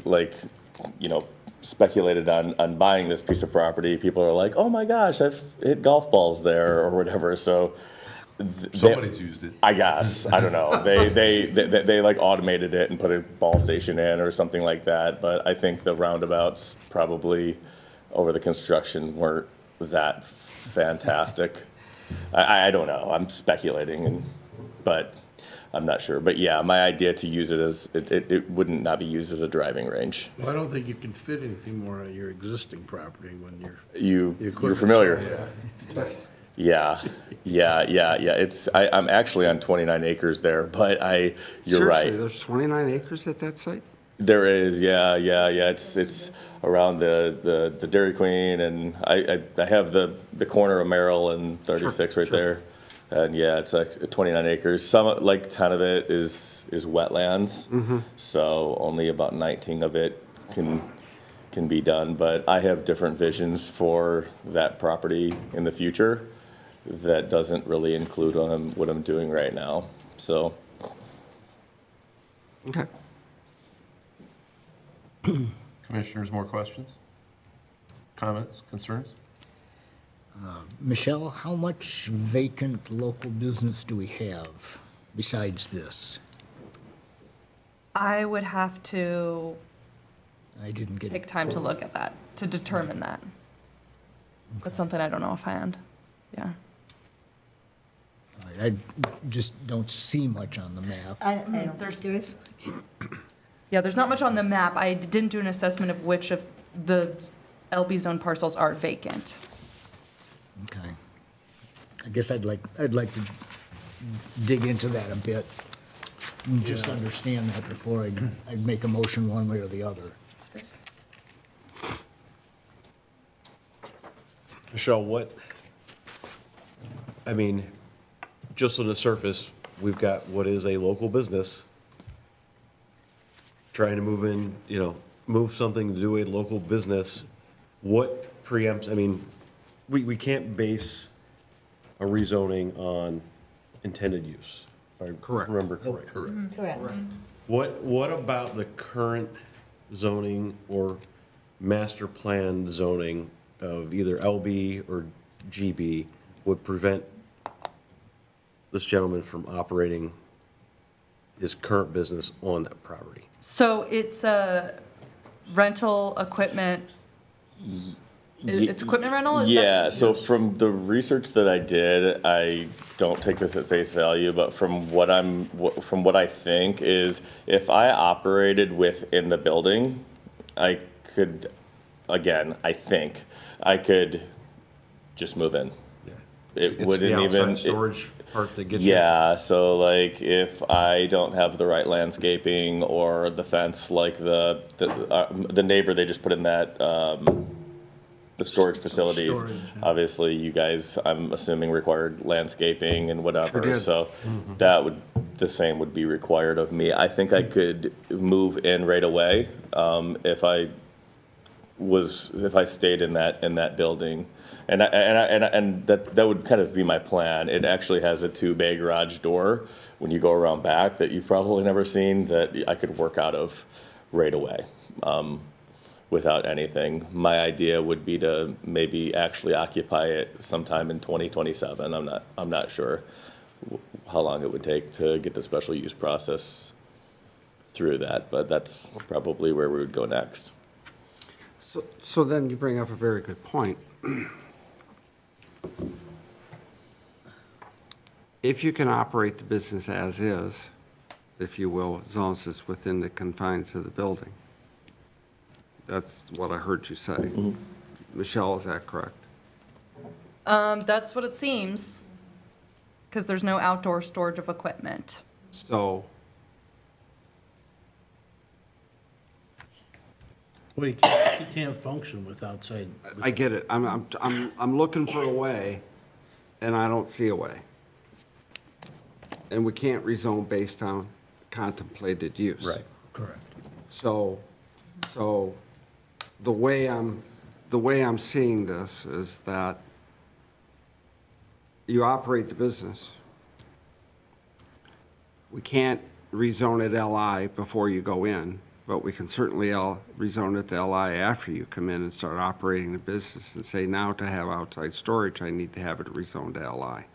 S12: speculated on buying this piece of property, people are like, "Oh my gosh, I've hit golf balls there" or whatever. So
S1: Somebody's used it.
S12: I guess, I don't know. They like automated it and put a ball station in or something like that. But I think the roundabouts probably over the construction weren't that fantastic. I don't know. I'm speculating, but I'm not sure. But yeah, my idea to use it as it wouldn't not be used as a driving range.
S7: Well, I don't think you can fit anything more on your existing property when
S12: You're familiar. Yeah. I'm actually on 29 acres there, but you're
S8: Seriously,
S12: right.
S8: there's 29 acres at that site?
S12: There is, yeah. It's around the Dairy Queen, and I have the corner of Merrill and 36 right there. And yeah, it's like 29 acres. Some, like 10 of it is wetlands. So only about 19 of it can be done. But I have different visions for that property in the future that doesn't really include what I'm doing right now. So.
S8: Okay.
S1: Commissioners, more questions? Comments, concerns?
S4: Michelle, how much vacant local business do we have besides this?
S5: I would have to
S4: I didn't get
S5: take time to look at that, to determine that. That's something I don't know offhand. Yeah.
S4: I just don't see much on the map.
S3: I don't think there is.
S5: Yeah, there's not much on the map. I didn't do an assessment of which of the LB zone parcels are vacant.
S4: Okay. I guess I'd like to dig into that a bit and just understand that before I'd make a motion one way or the other.
S10: Michelle, I mean, just on the surface, we've got what is a local business trying to move something to do a local business. What preempts, I mean, we can't base a rezoning on intended use, if I remember correctly.
S3: Correct.
S10: What about the current zoning or master plan zoning of either LB or GB would prevent this gentleman from operating his current business on that property?
S5: So it's a rental equipment, it's equipment rental? Is that-
S12: Yeah, so from the research that I did, I don't take this at face value, but from what I think is, if I operated within the building, I could, again, I think I could just move in. It wouldn't
S10: It's the
S12: even.
S10: outside storage part that gets you.
S12: Yeah, so like if I don't have the right landscaping or the fence, like the neighbor they just put in that the storage facilities, obviously you guys, I'm assuming, required landscaping and whatever.
S8: Sure did.
S12: So the same would be required of me. I think I could move in right away if I stayed in that building. And that would kind of be my plan. It actually has a 2-bay garage door when you go around back that you've probably never seen, that I could work out of right away without anything. My idea would be to maybe actually occupy it sometime in 2027. I'm not sure how long it would take to get the special use process through that, but that's probably where we would go next.
S8: So then you bring up a very good point. If you can operate the business as is, if you will, as long as it's within the confines of the building. That's what I heard you say. Michelle, is that correct?
S5: That's what it seems, because there's no outdoor storage of equipment.
S8: So,
S9: Well, you can't function with outside.
S8: I get it. I'm looking for a way, and I don't see a way. And we can't rezone based on contemplated use.
S1: Right.
S4: Correct.
S8: So the way I'm seeing this is that you operate the business. We can't rezone it LI before you go in, but we can certainly rezone it to LI after you come in and start operating the business and say, now to have outside storage, I need to have it rezoned to LI.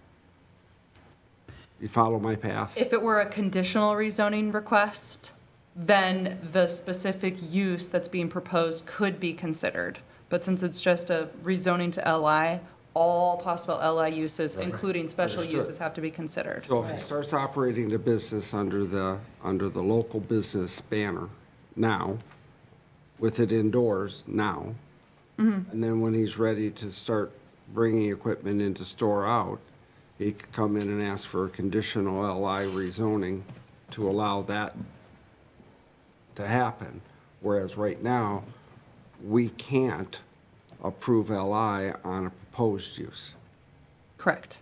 S8: You follow my path?
S5: If it were a conditional rezoning request, then the specific use that's being proposed could be considered. But since it's just a rezoning to LI, all possible LI uses, including special
S8: Understood.
S5: uses, have to be considered.
S8: So if he starts operating the business under the local business banner now, with it indoors now, and then when he's ready to start bringing equipment in to store out, he could come in and ask for a conditional LI rezoning to allow that to happen. Whereas right now, we can't approve LI on a proposed use.
S5: Correct.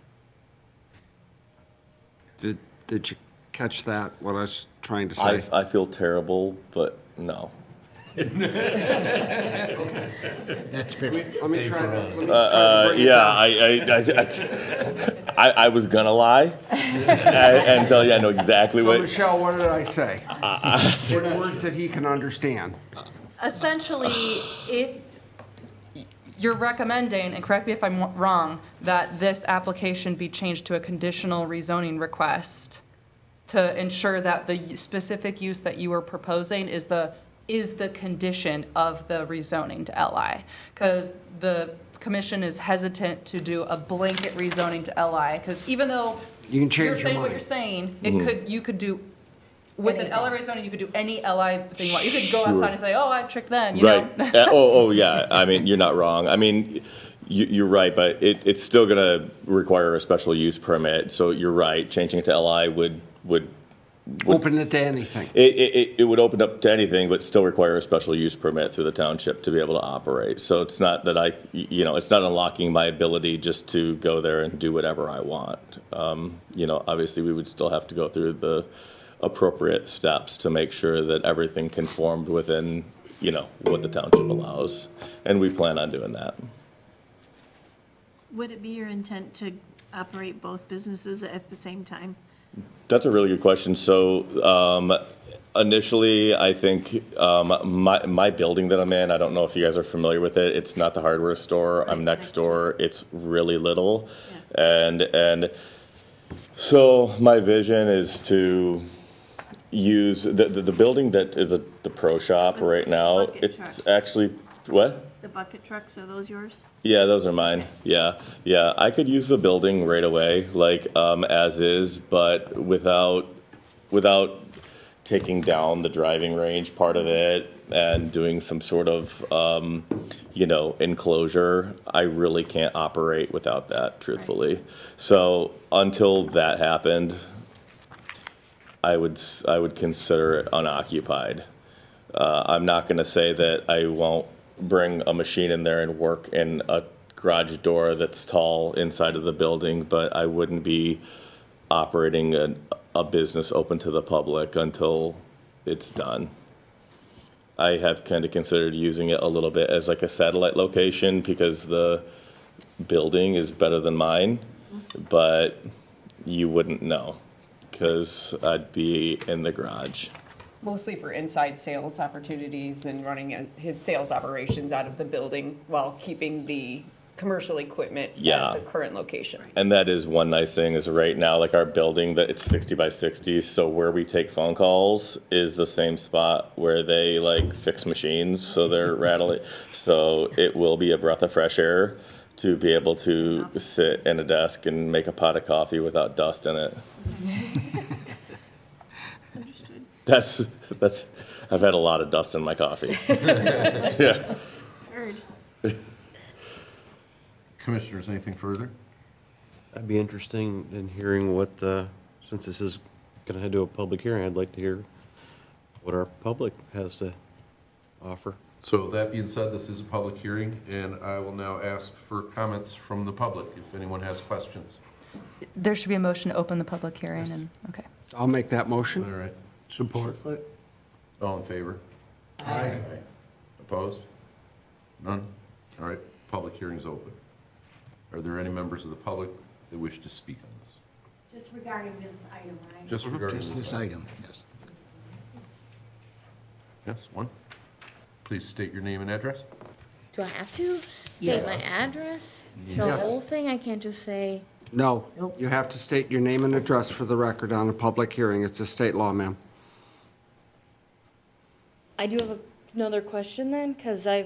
S8: Did you catch that, what I was trying to say?
S12: I feel terrible, but no.
S4: That's fair.
S8: Let me try to bring it
S12: Yeah,
S8: down.
S12: I was gonna lie and tell you I know exactly
S8: So
S12: what.
S8: Michelle, what did I say? In words that he can understand.
S5: Essentially, if you're recommending, and correct me if I'm wrong, that this application be changed to a conditional rezoning request to ensure that the specific use that you are proposing is the condition of the rezoning to LI. Because the commission is hesitant to do a blanket rezoning to LI, because even though
S8: You can change
S5: you're
S8: your
S5: saying what
S8: mind.
S5: you're saying, you could do, with an LI rezoning, you could do any LI thing you want. You could go outside and say, oh, I tricked them, you
S12: Right.
S5: know?
S12: Oh, yeah. I mean, you're not wrong. I mean, you're right, but it's still going to require a special use permit. So you're right. Changing it to LI would
S8: Open it to anything.
S12: it would open up to anything, but still require a special use permit through the township to be able to operate. So it's not that it's not unlocking my ability just to go there and do whatever I want. Obviously we would still have to go through the appropriate steps to make sure that everything conformed within, what the township allows. And we plan on doing that.
S13: Would it be your intent to operate both businesses at the same time?
S12: That's a really good question. So initially, I think my building that I'm in, I don't know if you guys are familiar with it. It's not the hardware store. I'm next door. It's really little. Yeah. And so my vision is to use the building that is the pro shop right now. It's
S13: trucks.
S12: actually, what?
S13: The bucket trucks, are those yours?
S12: Yeah, those are mine. Yeah. I could use the building right away, as is, but without taking down the driving range part of it and doing some sort of, enclosure. I really can't operate without that, truthfully. Right. So until that happened, I would consider it unoccupied. I'm not going to say that I won't bring a machine in there and work in a garage door that's tall inside of the building, but I wouldn't be operating a business open to the public until it's done. I have kind of considered using it a little bit as like a satellite location because the building is better than mine, but you wouldn't know because I'd be in the garage.
S14: Mostly for inside sales opportunities and running his sales operations out of the building while keeping the commercial equipment at the current location.
S12: And that is one nice thing is right now, like our building, that it's 60 by 60. So where we take phone calls is the same spot where they fix machines. So they're rattling. So it will be a breath of fresh air to be able to sit in a desk and make a pot of coffee without dust in it.
S13: Understood.
S12: That's I've had a lot of dust in my coffee. Yeah.
S13: Heard.
S1: Commissioners, anything further?
S10: I'd be interested in hearing what, since this is going to do a public hearing, I'd like to hear what our public has to offer.
S1: So that being said, this is a public hearing, and I will now ask for comments from the public, if anyone has questions.
S5: There should be a motion to open the public hearing,
S1: Yes.
S5: and, okay.
S8: I'll make that motion.
S1: All right.
S7: Support.
S1: All in favor? Aye. Opposed? None? All right, public hearing's open. Are there any members of the public that wish to speak on this?
S15: Just regarding this item, right?
S1: Just regarding
S4: Just
S1: this
S4: this
S1: item.
S4: item, yes.
S1: Yes, one. Please state your name and address.
S15: Do I have to
S3: Yes.
S15: state my address? The
S8: Yes.
S15: whole thing? I can't just say,
S8: No,
S3: Nope.
S8: you have to state your name and address for the record on a public hearing. It's a state law, ma'am.
S15: I do have another question then, because I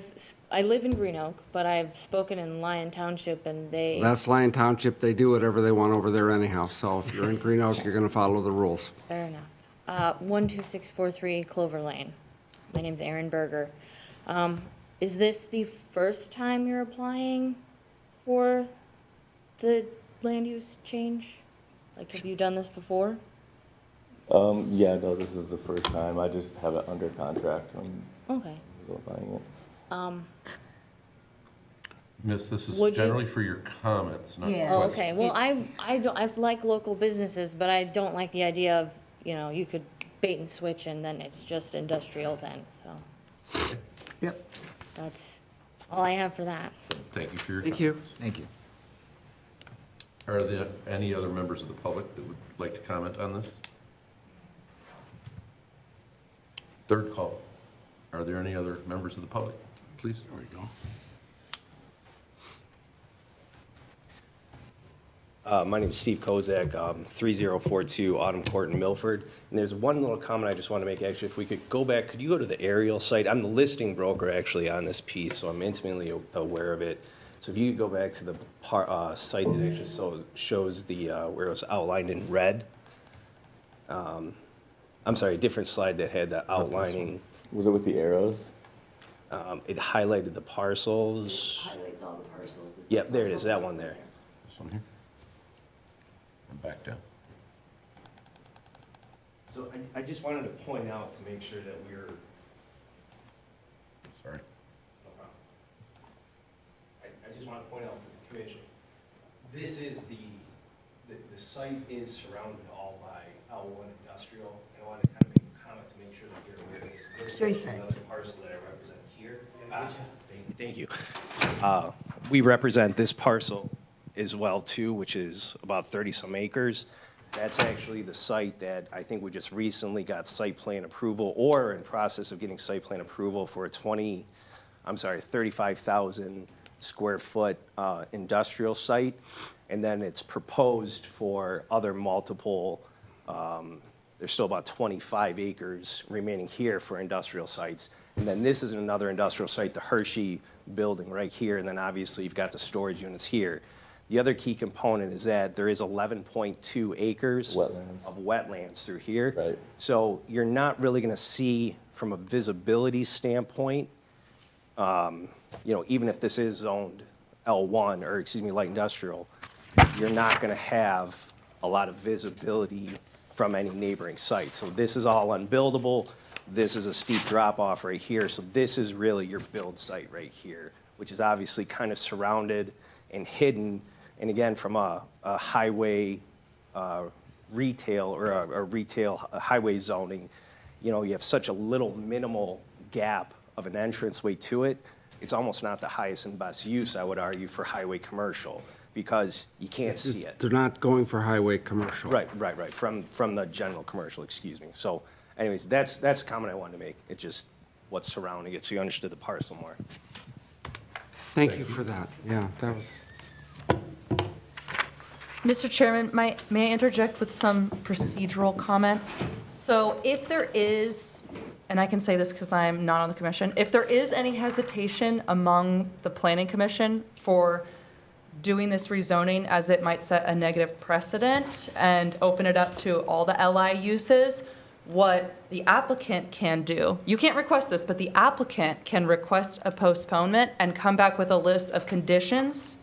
S15: live in Green Oak, but I've spoken in Lyon Township and they,
S8: That's Lyon Township. They do whatever they want over there anyhow. So if you're in Green Oak, you're going to follow the rules.
S15: fair enough. 12643 Clover Lane. My name's Erin Berger. Is this the first time you're applying for the land use change? Like, have you done this before?
S12: Yeah, no, this is the first time. I just have it under contract. I'm
S15: Okay.
S12: still buying it.
S1: Miss, this is
S15: Would you-
S1: generally for your comments, not
S3: Yeah.
S15: Oh,
S1: questions.
S15: okay. Well, I like local businesses, but I don't like the idea of, you could bait and switch and then it's just industrial then, so.
S3: Yep.
S15: That's all I have for that.
S1: Thank you for your
S8: Thank
S1: comments.
S8: you.
S4: Thank you.
S1: Are there any other members of the public that would like to comment on this? Third call. Are there any other members of the public? Please.
S7: There we go.
S16: My name is Steve Kozak, 3042 Autumn Court in Milford. And there's one little comment I just want to make, actually. If we could go back, could you go to the aerial site? I'm the listing broker, actually, on this piece, so I'm intimately aware of it. So if you could go back to the site that actually shows the, where it was outlined in red. I'm sorry, a different slide that had the outlining.
S12: Was it with the arrows?
S16: It highlighted the parcels.
S15: Highlights all the parcels.
S16: Yep, there it is, that one there.
S1: This one here. And back down.
S16: So I just wanted to point out to make sure that we're.
S1: Sorry.
S16: No problem. I just want to point out to the commission, this is the site is surrounded all by L1 industrial. And I want to kind of make a comment to make sure that you're aware of this. This is another parcel that I represent here. Thank you. We represent this parcel as well too, which is about 30-some acres. That's actually the site that I think we just recently got site plan approval or in process of getting site plan approval for a 35,000 square foot industrial site. And then it's proposed for other multiple, there's still about 25 acres remaining here for industrial sites. And then this is another industrial site, the Hershey building right here. And then obviously you've got the storage units here. The other key component is that there is 11.2 acres of wetlands through here.
S12: Right.
S16: So you're not really going to see, from a visibility standpoint, even if this is zoned L1, or excuse me, light industrial, you're not going to have a lot of visibility from any neighboring sites. So this is all unbuildable. This is a steep drop-off right here. So this is really your build site right here, which is obviously kind of surrounded and hidden. And again, from a highway retail or a retail highway zoning, you have such a little minimal gap of an entranceway to it. It's almost not the highest and best use, I would argue, for highway commercial because you can't see it.
S8: They're not going for highway commercial.
S16: Right, from the general commercial, excuse me. So anyways, that's a comment I wanted to make. It's just what's surrounding it, so you understood the parcel more.
S8: Thank you for that. Yeah, that was.
S5: Mr. Chairman, may I interject with some procedural comments? So if there is, and I can say this because I'm not on the commission, if there is any hesitation among the planning commission for doing this rezoning as it might set a negative precedent and open it up to all the LI uses, what the applicant can do, you can't request this, but the applicant can request a postponement and come back with a list of conditions,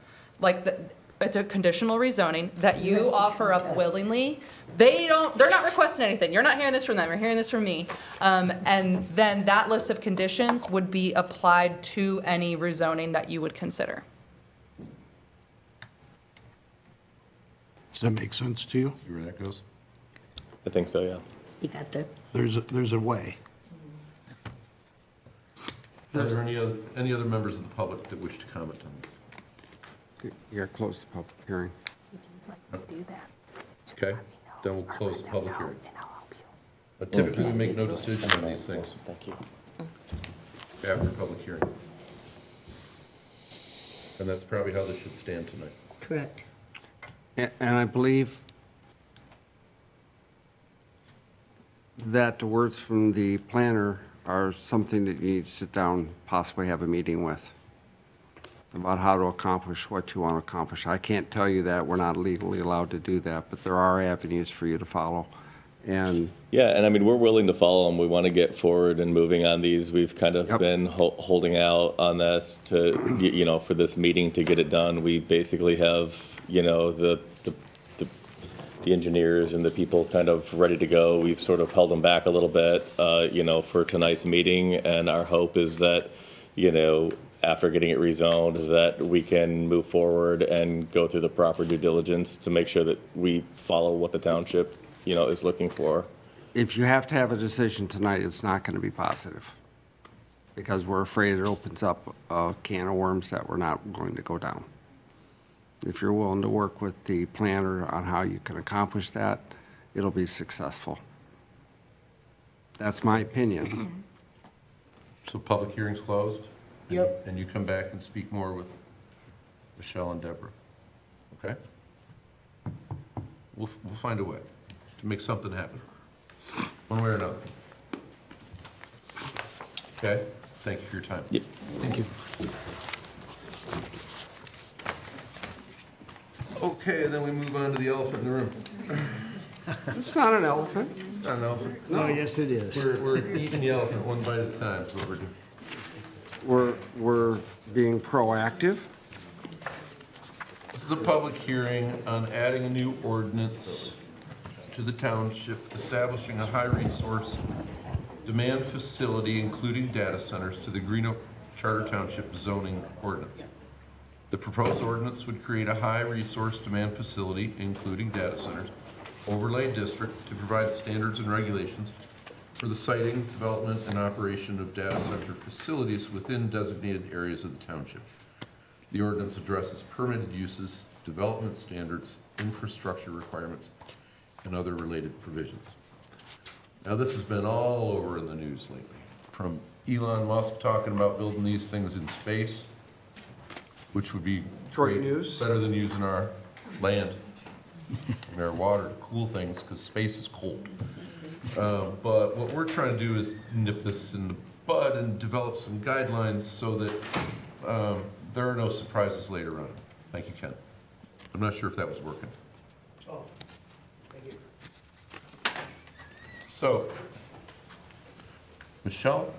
S5: it's a conditional rezoning that you offer up willingly. They're not requesting anything. You're not hearing this from them, you're hearing this from me. And then that list of conditions would be applied to any rezoning that you would consider.
S7: Does that make sense to you?
S1: See where that goes?
S12: I think so, yeah.
S3: You got the.
S7: There's a way.
S1: Are there any other members of the public that wish to comment on this?
S8: Yeah, close the public hearing.
S2: Do that.
S1: Okay, then we'll close the public hearing. But typically, we make no decision on these things.
S12: Thank you.
S1: After public hearing. And that's probably how this should stand tonight.
S3: Correct.
S8: And I believe that the words from the planner are something that you need to sit down, possibly have a meeting with about how to accomplish what you want to accomplish. I can't tell you that. We're not legally allowed to do that, but there are avenues for you to follow. And
S12: yeah, and I mean, we're willing to follow them. We want to get forward and moving on these. We've kind of been holding out on this to, for this meeting to get it done. We basically have, the the engineers and the people kind of ready to go. We've sort of held them back a little bit, for tonight's meeting, and our hope is that, after getting it rezoned, that we can move forward and go through the proper due diligence to make sure that we follow what the township, is looking for.
S8: If you have to have a decision tonight, it's not going to be positive, because we're afraid it opens up a can of worms that we're not going to go down. If you're willing to work with the planner on how you can accomplish that, it'll be successful. That's my opinion.
S1: So public hearing's closed?
S3: Yep.
S1: And you come back and speak more with Michelle and Deborah, okay? We'll find a way to make something happen, one way or another. Okay? Thank you for your time.
S12: Yep.
S4: Thank you.
S1: Okay, then we move on to the elephant in the room.
S8: It's not an elephant.
S1: It's not an elephant.
S4: Oh, yes, it is.
S1: We're eating the elephant one bite at a time, is what we're doing.
S8: We're being proactive.
S1: This is a public hearing on adding a new ordinance to the township, establishing a high-resource demand facility, including data centers, to the Green Oak Charter Township zoning ordinance. The proposed ordinance would create a high-resource demand facility, including data centers, overlay district to provide standards and regulations for the siting, development, and operation of data center facilities within designated areas of the township. The ordinance addresses permitted uses, development standards, infrastructure requirements, and other related provisions. Now, this has been all over in the news lately, from Elon Musk talking about building these things in space, which would be
S8: Detroit
S1: great,
S8: news.
S1: better than using our land and our water to cool things, because space is cold. But what we're trying to do is nip this in the bud and develop some guidelines so that there are no surprises later on. Thank you, Ken. I'm not sure if that was working.
S11: Oh, thank you.
S1: So, Michelle,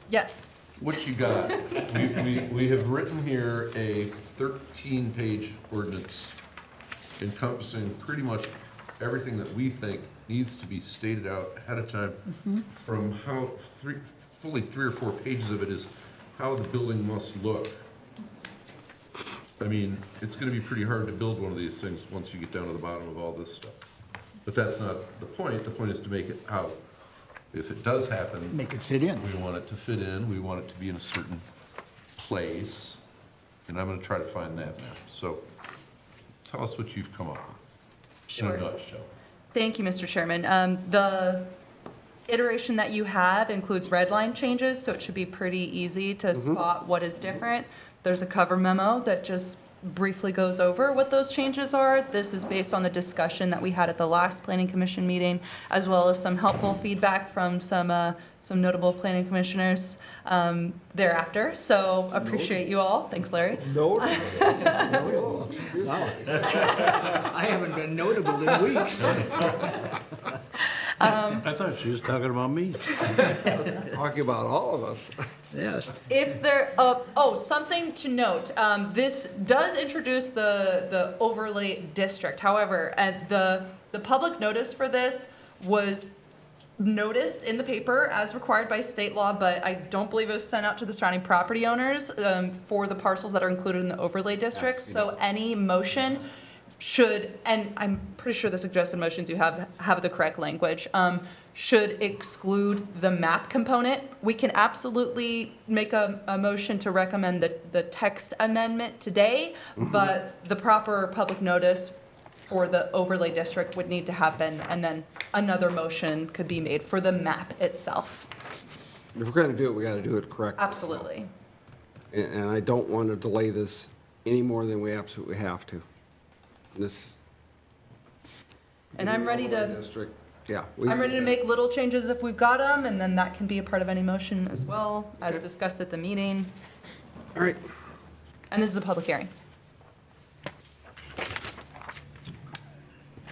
S5: Yes.
S1: what you got? We have written here a 13-page ordinance encompassing pretty much everything that we think needs to be stated out ahead of time. From how fully 3 or 4 pages of it is how the building must look. I mean, it's going to be pretty hard to build one of these things once you get down to the bottom of all this stuff. But that's not the point. The point is to make it how, if it does happen,
S4: Make it fit in.
S1: we want it to fit in, we want it to be in a certain place, and I'm going to try to find that now. So tell us what you've come up with
S5: Sure.
S1: in a nutshell.
S5: Thank you, Mr. Chairman. The iteration that you have includes red line changes, so it should be pretty easy to spot what is different. There's a cover memo that just briefly goes over what those changes are. This is based on the discussion that we had at the last Planning Commission meeting, as well as some helpful feedback from some notable planning commissioners thereafter. So appreciate you all. Thanks, Larry.
S4: Notable? Wow. I haven't been notable in weeks.
S7: I thought she was talking about me.
S8: Talking about all of us.
S4: Yes.
S5: If there, something to note, this does introduce the overlay district. However, the public notice for this was noticed in the paper as required by state law, but I don't believe it was sent out to the surrounding property owners for the parcels that are included in the overlay district. So any motion should, and I'm pretty sure the suggested motions you have the correct language, should exclude the map component. We can absolutely make a motion to recommend the text amendment today, but the proper public notice for the overlay district would need to happen, and then another motion could be made for the map itself.
S8: If we're going to do it, we got to do it correctly.
S5: Absolutely.
S8: And I don't want to delay this any more than we absolutely have to.
S5: And I'm ready to,
S8: District, yeah.
S5: I'm ready to make little changes if we've got them, and then that can be a part of any motion as well, as discussed at the meeting.
S8: All right.
S5: And this is a public hearing.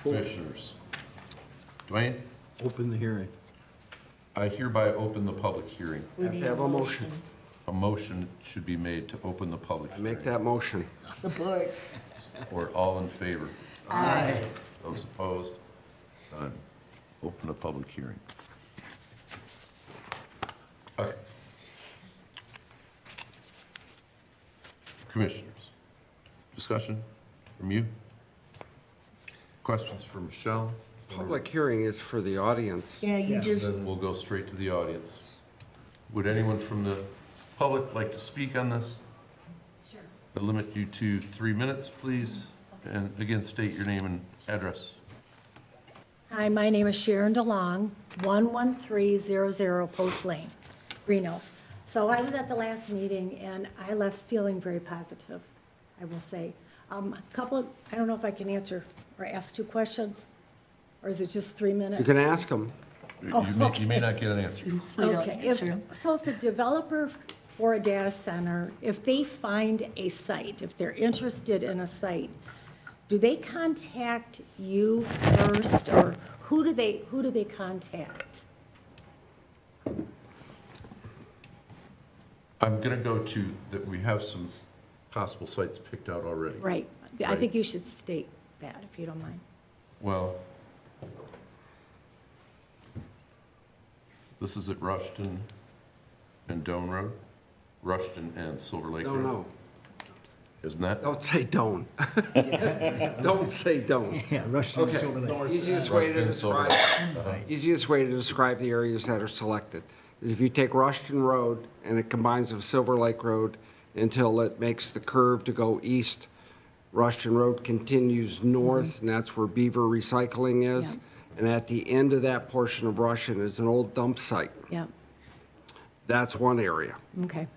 S1: Commissioners. Dwayne,
S7: Open the hearing.
S1: I hereby open the public hearing.
S8: We have to have a motion.
S1: A motion should be made to open the public
S8: I
S1: hearing.
S8: make that motion.
S3: Support.
S1: or all in favor?
S3: Aye.
S1: Those opposed? None. Open a public hearing. Okay. Commissioners, discussion from you? Questions for Michelle?
S8: Public hearing is for the audience.
S3: Yeah, you just,
S1: Then we'll go straight to the audience. Would anyone from the public like to speak on this? Sure. I limit you to 3 minutes, please. And again, state your name and address.
S17: Hi, my name is Sharon DeLong, 11300 Post Lane, Reno. So I was at the last meeting, and I left feeling very positive, I will say. A couple of, I don't know if I can answer or ask 2 questions, or is it just 3 minutes?
S8: You can ask them.
S1: You may not get an answer.
S3: we don't
S17: Okay,
S3: answer 'em.
S17: so if a developer for a data center, if they find a site, if they're interested in a site, do they contact you first, or who do they contact?
S1: I'm going to go to that we have some possible sites picked out already.
S17: Right, I think you should state that, if you don't mind.
S1: Well, this is at Rushton and Doan Road? Rushton and Silver Lake Road?
S8: No.
S1: Isn't that?
S8: Don't say don't. Don't say don't.
S4: Yeah, Rushton and Silver Lake.
S8: Okay, easiest way to
S1: Rushton, Silver
S8: describe,
S1: Lake.
S8: easiest way to describe the areas that are selected is if you take Rushton Road and it combines with Silver Lake Road until it makes the curve to go east. Rushton Road continues north, and that's where Beaver Recycling is.
S17: Yeah.
S8: And at the end of that portion of Rushton is an old dump site.
S17: Yeah,
S8: That's one area.
S17: okay.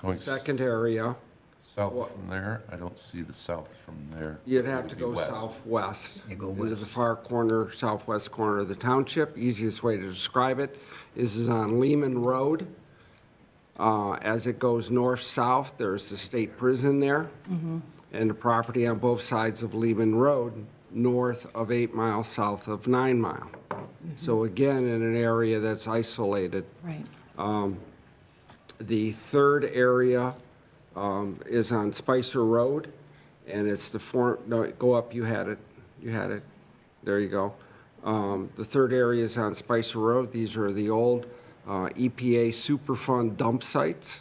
S1: Going
S8: Second area,
S1: south from there, I don't see the south from there.
S8: you'd have
S1: It
S8: to
S1: would
S8: go
S1: be west.
S8: southwest.
S4: You go
S8: Into the
S4: west.
S8: far corner, southwest corner of the township. Easiest way to describe it is on Lehman Road. As it goes north-south, there's the state prison there. And the property on both sides of Lehman Road, north of 8 Mile, south of 9 Mile. So again, in an area that's isolated.
S17: Right,
S8: The third area is on Spicer Road, and it's no, go up, you had it, there you go. The third area is on Spicer Road. These are the old EPA Superfund dump sites,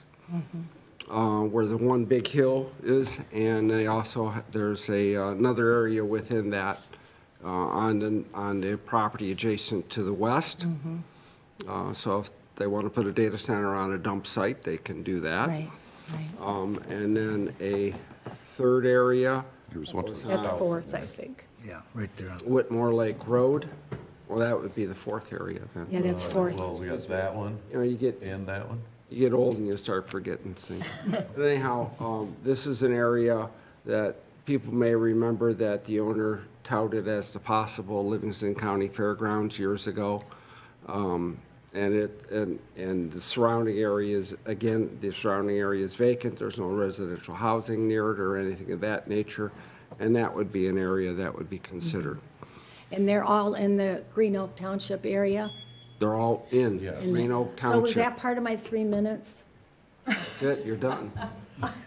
S8: where the one big hill is, and they also, there's another area within that on the property adjacent to the west. So if they want to put a data center on a dump site, they can do that.
S17: right, right.
S8: And then a third area,
S1: There was one to the
S17: That's
S1: south.
S17: 4th, I think.
S4: Yeah, right there.
S8: Whitmore Lake Road. Well, that would be the fourth area then.
S17: Yeah, that's 4th.
S1: Well, we got that one
S8: You know, you get
S1: and that one.
S8: old and you start forgetting things. But anyhow, this is an area that people may remember that the owner touted as the possible Livingston County Fairgrounds years ago. And the surrounding areas, again, the surrounding area is vacant. There's no residential housing near it or anything of that nature. And that would be an area that would be considered.
S17: And they're all in the Green Oak Township area?
S8: They're all in
S1: Yes.
S8: Green Oak
S17: So was
S8: Township.
S17: that part of my 3 minutes?
S8: That's it, you're done.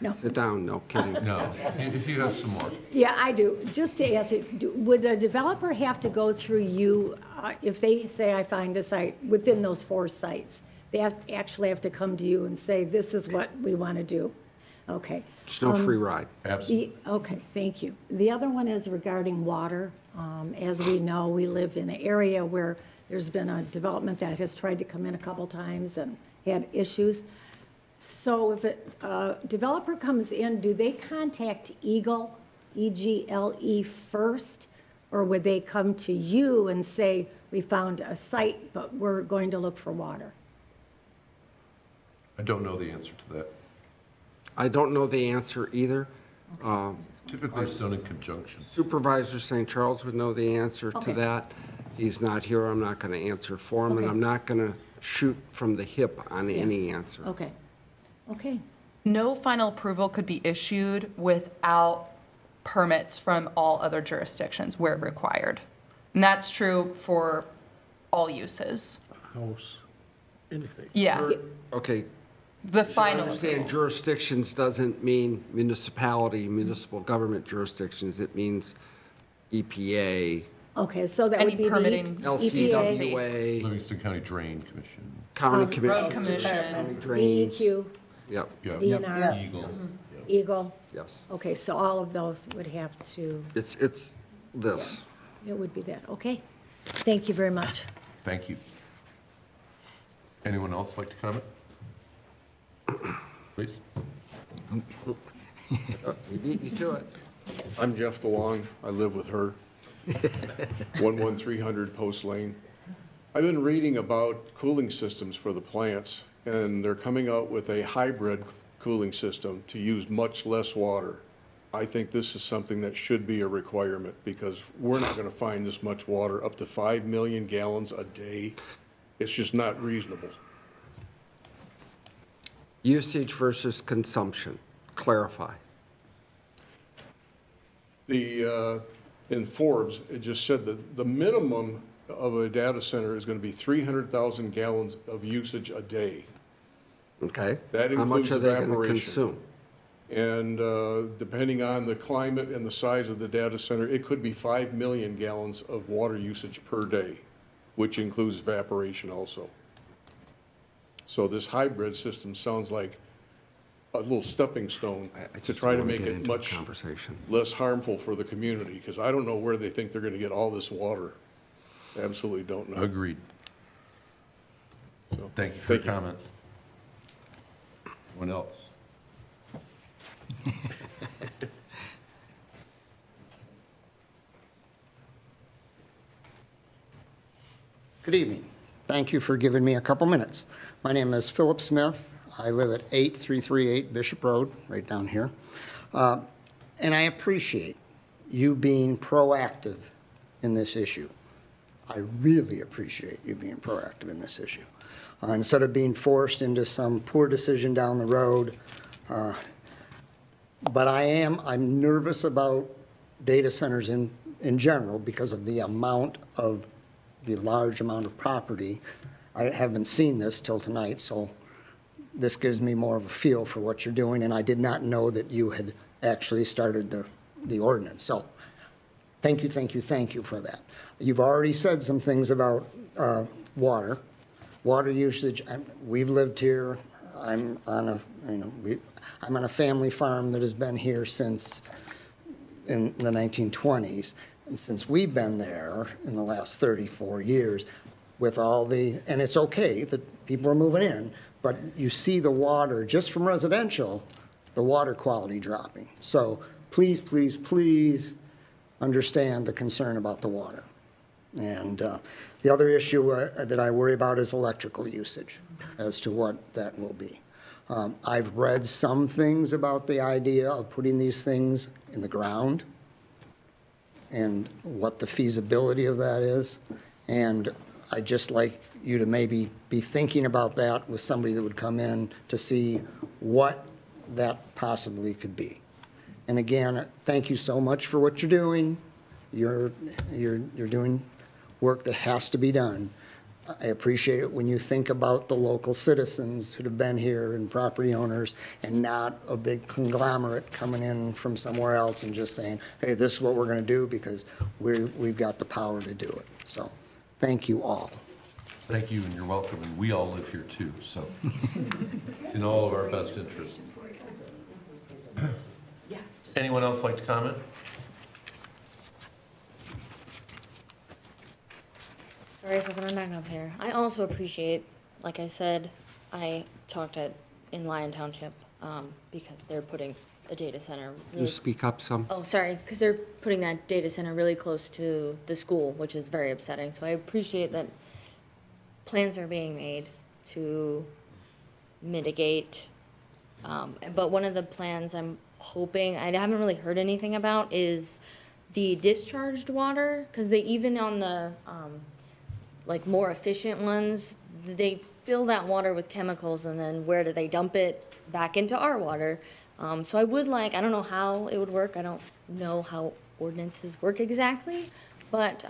S17: No.
S8: Sit down, no kidding.
S1: No, if you have some more.
S17: Yeah, I do. Just to answer, would a developer have to go through you, if they say I find a site within those 4 sites? They actually have to come to you and say, this is what we want to do? Okay.
S8: There's no free ride.
S1: Absolutely.
S17: Okay, thank you. The other one is regarding water. As we know, we live in an area where there's been a development that has tried to come in a couple times and had issues. So if a developer comes in, do they contact Eagle, EGLE first? Or would they come to you and say, we found a site, but we're going to look for water?
S1: I don't know the answer to that.
S8: I don't know the answer either.
S1: Typically, it's done in conjunction.
S8: Supervisor St. Charles would know the answer
S17: Okay.
S8: to that. He's not here, I'm not going to answer for him, and
S17: Okay.
S8: I'm not going to shoot from the hip on any answer.
S17: Okay, okay.
S5: No final approval could be issued without permits from all other jurisdictions where required. And that's true for all uses.
S7: House, anything.
S5: Yeah.
S8: Okay,
S5: The final
S8: Understand
S5: approval.
S8: jurisdictions doesn't mean municipality, municipal government jurisdictions. It means EPA,
S17: Okay, so that
S5: Any
S17: would be the
S5: permitting
S17: EPA,
S8: LCWA,
S1: Livingston County Drain Commission.
S8: County
S5: Road
S8: Commission,
S5: Commission.
S8: County Drains.
S17: DEQ,
S8: Yep,
S17: DNR,
S1: Eagles.
S17: Eagle.
S8: yes.
S17: Okay, so all of those would have to,
S8: It's this.
S17: it would be that. Okay, thank you very much.
S1: Thank you. Anyone else like to comment? Please.
S8: He beat you to it.
S9: I'm Jeff DeLong. I live with her. 11300 Post Lane. I've been reading about cooling systems for the plants, and they're coming out with a hybrid cooling system to use much less water. I think this is something that should be a requirement because we're not going to find this much water, up to 5 million gallons a day. It's just not reasonable.
S8: Usage versus consumption. Clarify.
S9: In Forbes, it just said that the minimum of a data center is going to be 300,000 gallons of usage a day.
S8: Okay.
S9: That
S8: How much
S9: includes
S8: are they going to
S9: evaporation.
S8: consume?
S9: And depending on the climate and the size of the data center, it could be 5 million gallons of water usage per day, which includes evaporation also. So this hybrid system sounds like a little stepping stone to try to make it much less harmful for the community, because I don't know where they think they're going to get all this water. Absolutely don't know.
S1: Agreed.
S9: So,
S1: Thank you for your comments. Anyone else?
S18: Good evening. Thank you for giving me a couple minutes. My name is Philip Smith. I live at 8338 Bishop Road, right down here. And I appreciate you being proactive in this issue. I really appreciate you being proactive in this issue. Instead of being forced into some poor decision down the road. But I'm nervous about data centers in general because of the large amount of property. I haven't seen this till tonight, so this gives me more of a feel for what you're doing, and I did not know that you had actually started the ordinance. So thank you for that. You've already said some things about water usage. We've lived here. I'm on a family farm that has been here since in the 1920s. And since we've been there in the last 34 years, and it's okay that people are moving in, but you see the water, just from residential, the water quality dropping. So please, please, please understand the concern about the water. And the other issue that I worry about is electrical usage, as to what that will be. I've read some things about the idea of putting these things in the ground and what the feasibility of that is. And I'd just like you to maybe be thinking about that with somebody that would come in to see what that possibly could be. And again, thank you so much for what you're doing. You're doing work that has to be done. I appreciate it when you think about the local citizens who have been here and property owners, and not a big conglomerate coming in from somewhere else and just saying, hey, this is what we're going to do because we've got the power to do it. So thank you all.
S1: Thank you, and you're welcome. And we all live here too, so it's in all of our best interest. Anyone else like to comment?
S15: Sorry for coming back up here. I also appreciate, like I said, I talked in Lyon Township because they're putting a data center.
S8: Can you speak up some?
S15: Oh, sorry, because they're putting that data center really close to the school, which is very upsetting. So I appreciate that plans are being made to mitigate. But one of the plans I'm hoping, I haven't really heard anything about, is the discharged water, because they, even on the like more efficient ones, they fill that water with chemicals, and then where do they dump it? Back into our water. So I would like, I don't know how it would work. I don't know how ordinances work exactly, but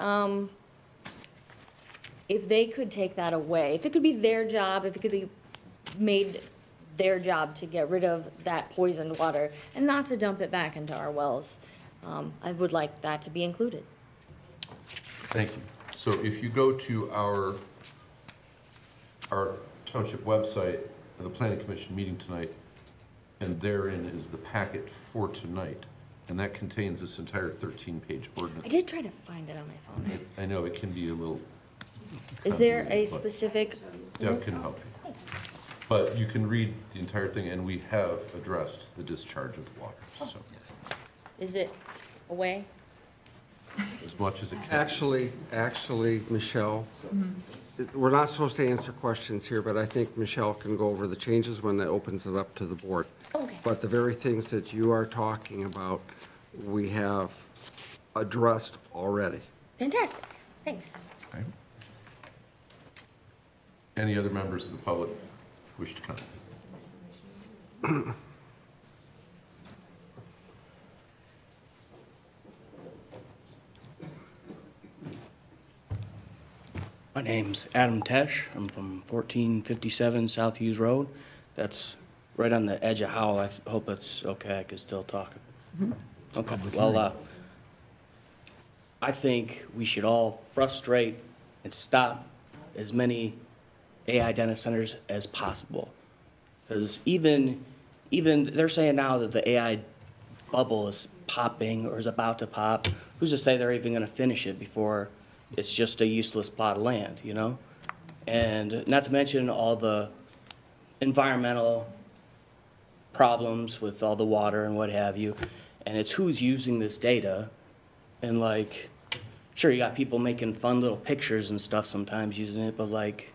S15: if they could take that away, if it could be their job, if it could be made their job to get rid of that poisoned water and not to dump it back into our wells. I would like that to be included.
S1: Thank you. So if you go to our township website, the planning commission meeting tonight, and therein is the packet for tonight, and that contains this entire 13-page ordinance.
S15: I did try to find it on my phone.
S1: I know it can be a little.
S15: Is there a
S1: convoluted, but
S15: specific?
S1: Deb can help you. But you can read the entire thing, and we have addressed the discharge of water, so,
S15: Is it away?
S1: as much as it can.
S8: Actually, Michelle, we're not supposed to answer questions here, but I think Michelle can go over the changes when it opens it up to the board.
S15: Okay.
S8: But the very things that you are talking about, we have addressed already.
S15: Fantastic. Thanks.
S1: Okay. Any other members of the public wish to comment?
S19: My name's Adam Tesh. I'm from 1457 South Hughes Road. That's right on the edge of Howell. I hope it's okay. I can still talk. Okay. Well, I think we should all frustrate and stop as many AI data centers as possible. Because even they're saying now that the AI bubble is popping or is about to pop. Who's to say they're even going to finish it before it's just a useless plot of land, you know? And not to mention all the environmental problems with all the water and what have you. And it's who's using this data. And like, sure, you got people making fun little pictures and stuff sometimes using it, but like,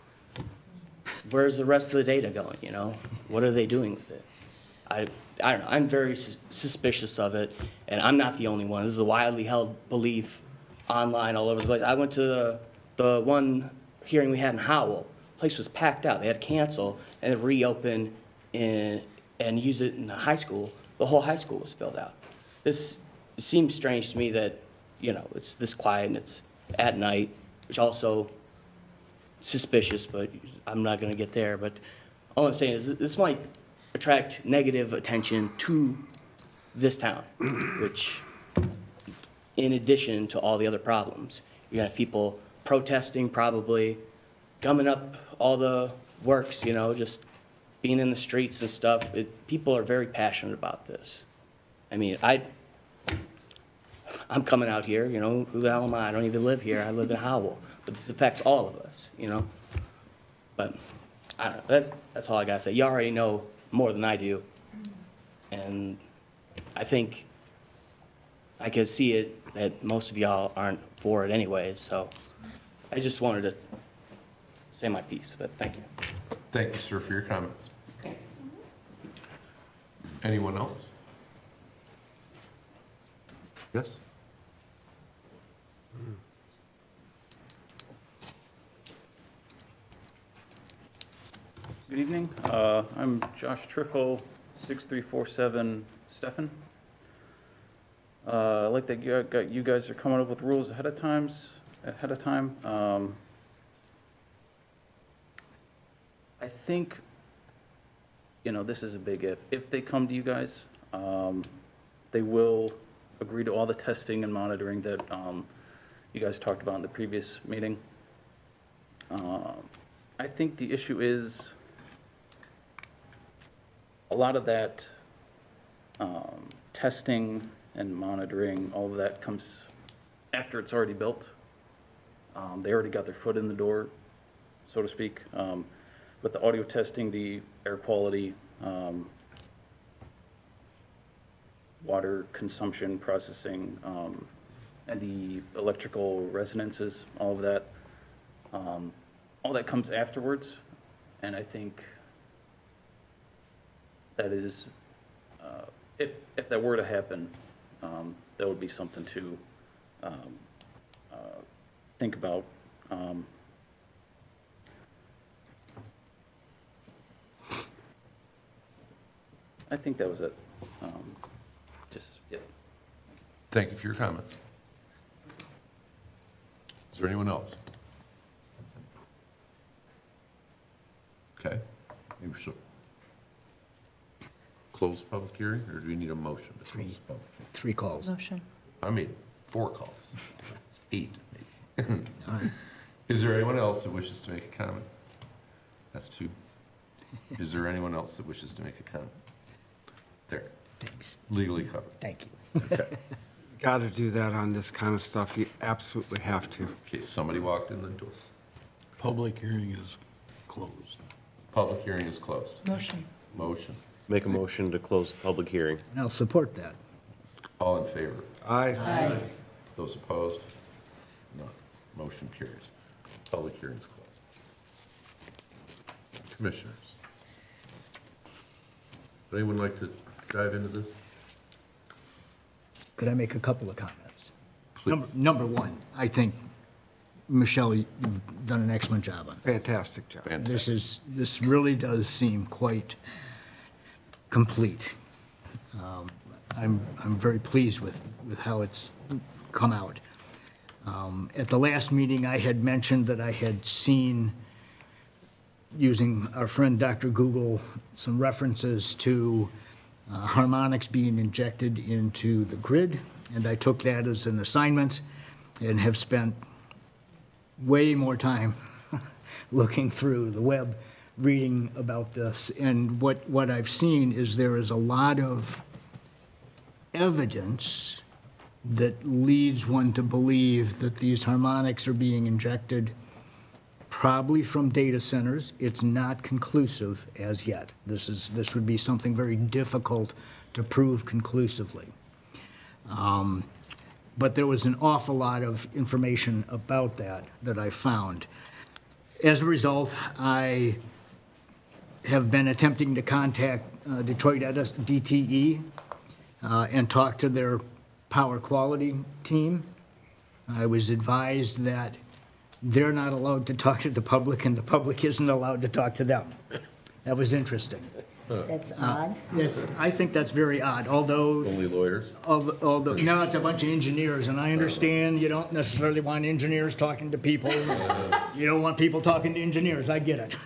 S19: where's the rest of the data going, you know? What are they doing with it? I don't know. I'm very suspicious of it, and I'm not the only one. This is a widely held belief online all over the place. I went to the one hearing we had in Howell. The place was packed out. They had to cancel and reopen and use it in the high school. The whole high school was filled out. This seems strange to me that, you know, it's this quiet and it's at night, which also suspicious, but I'm not going to get there. But all I'm saying is this might attract negative attention to this town, which, in addition to all the other problems, you're going to have people protesting, probably gumming up all the works, you know, just being in the streets and stuff. People are very passionate about this. I mean, I'm coming out here, you know, who the hell am I? I don't even live here. I live in Howell. But this affects all of us, you know? But I don't know. That's all I got to say. You already know more than I do. And I think I can see it that most of y'all aren't for it anyways. So I just wanted to say my piece, but thank you.
S1: Thank you, sir, for your comments. Anyone else? Yes?
S20: Good evening. I'm Josh Triffle, 6347 Stephan. I like that you guys are coming up with rules ahead of time. I think, you know, this is a big if. If they come to you guys, they will agree to all the testing and monitoring that you guys talked about in the previous meeting. I think the issue is a lot of that testing and monitoring, all of that comes after it's already built. They already got their foot in the door, so to speak. With the audio testing, the air quality, water consumption, processing, and the electrical resonances, all of that. All that comes afterwards, and I think that is, if that were to happen, that would be something to think about. I think that was it. Yeah.
S1: Thank you for your comments. Is there anyone else? Okay. Maybe so. close public hearing, or do we need a motion to close public?
S4: 3 calls.
S5: Motion.
S1: I made 4 calls. It's 8, maybe.
S4: All right.
S1: Is there anyone else that wishes to make a comment? That's 2. Is there anyone else that wishes to make a comment? There.
S4: Thanks.
S1: Legally covered.
S4: Thank you.
S1: Okay.
S8: Got to do that on this kind of stuff. You absolutely have to.
S1: Okay, somebody walked in the door.
S7: Public hearing is closed.
S1: Public hearing is closed.
S5: Motion.
S1: Motion.
S10: Make a motion to close the public hearing.
S4: And I'll support that.
S1: All in favor?
S8: Aye.
S1: Those opposed? None. Motion carries. Public hearing is closed. Commissioners. Would anyone like to dive into this?
S4: Could I make a couple of comments?
S1: Please.
S4: Number 1, I think, Michelle, you've done an excellent job on it.
S8: Fantastic job.
S4: This really does seem quite complete. I'm very pleased with how it's come out. At the last meeting, I had mentioned that I had seen, using our friend Dr. Google, some references to harmonics being injected into the grid, and I took that as an assignment and have spent way more time looking through the web, reading about this. And what I've seen is there is a lot of evidence that leads one to believe that these harmonics are being injected probably from data centers. It's not conclusive as yet. This would be something very difficult to prove conclusively. But there was an awful lot of information about that I found. As a result, I have been attempting to contact Detroit Edison, DTE, and talk to their power quality team. I was advised that they're not allowed to talk to the public, and the public isn't allowed to talk to them. That was interesting.
S3: That's odd.
S4: Yes, I think that's very odd, although...
S1: Only lawyers?
S4: Although, no, it's a bunch of engineers, and I understand you don't necessarily want engineers talking to people. You don't want people talking to engineers, I get it.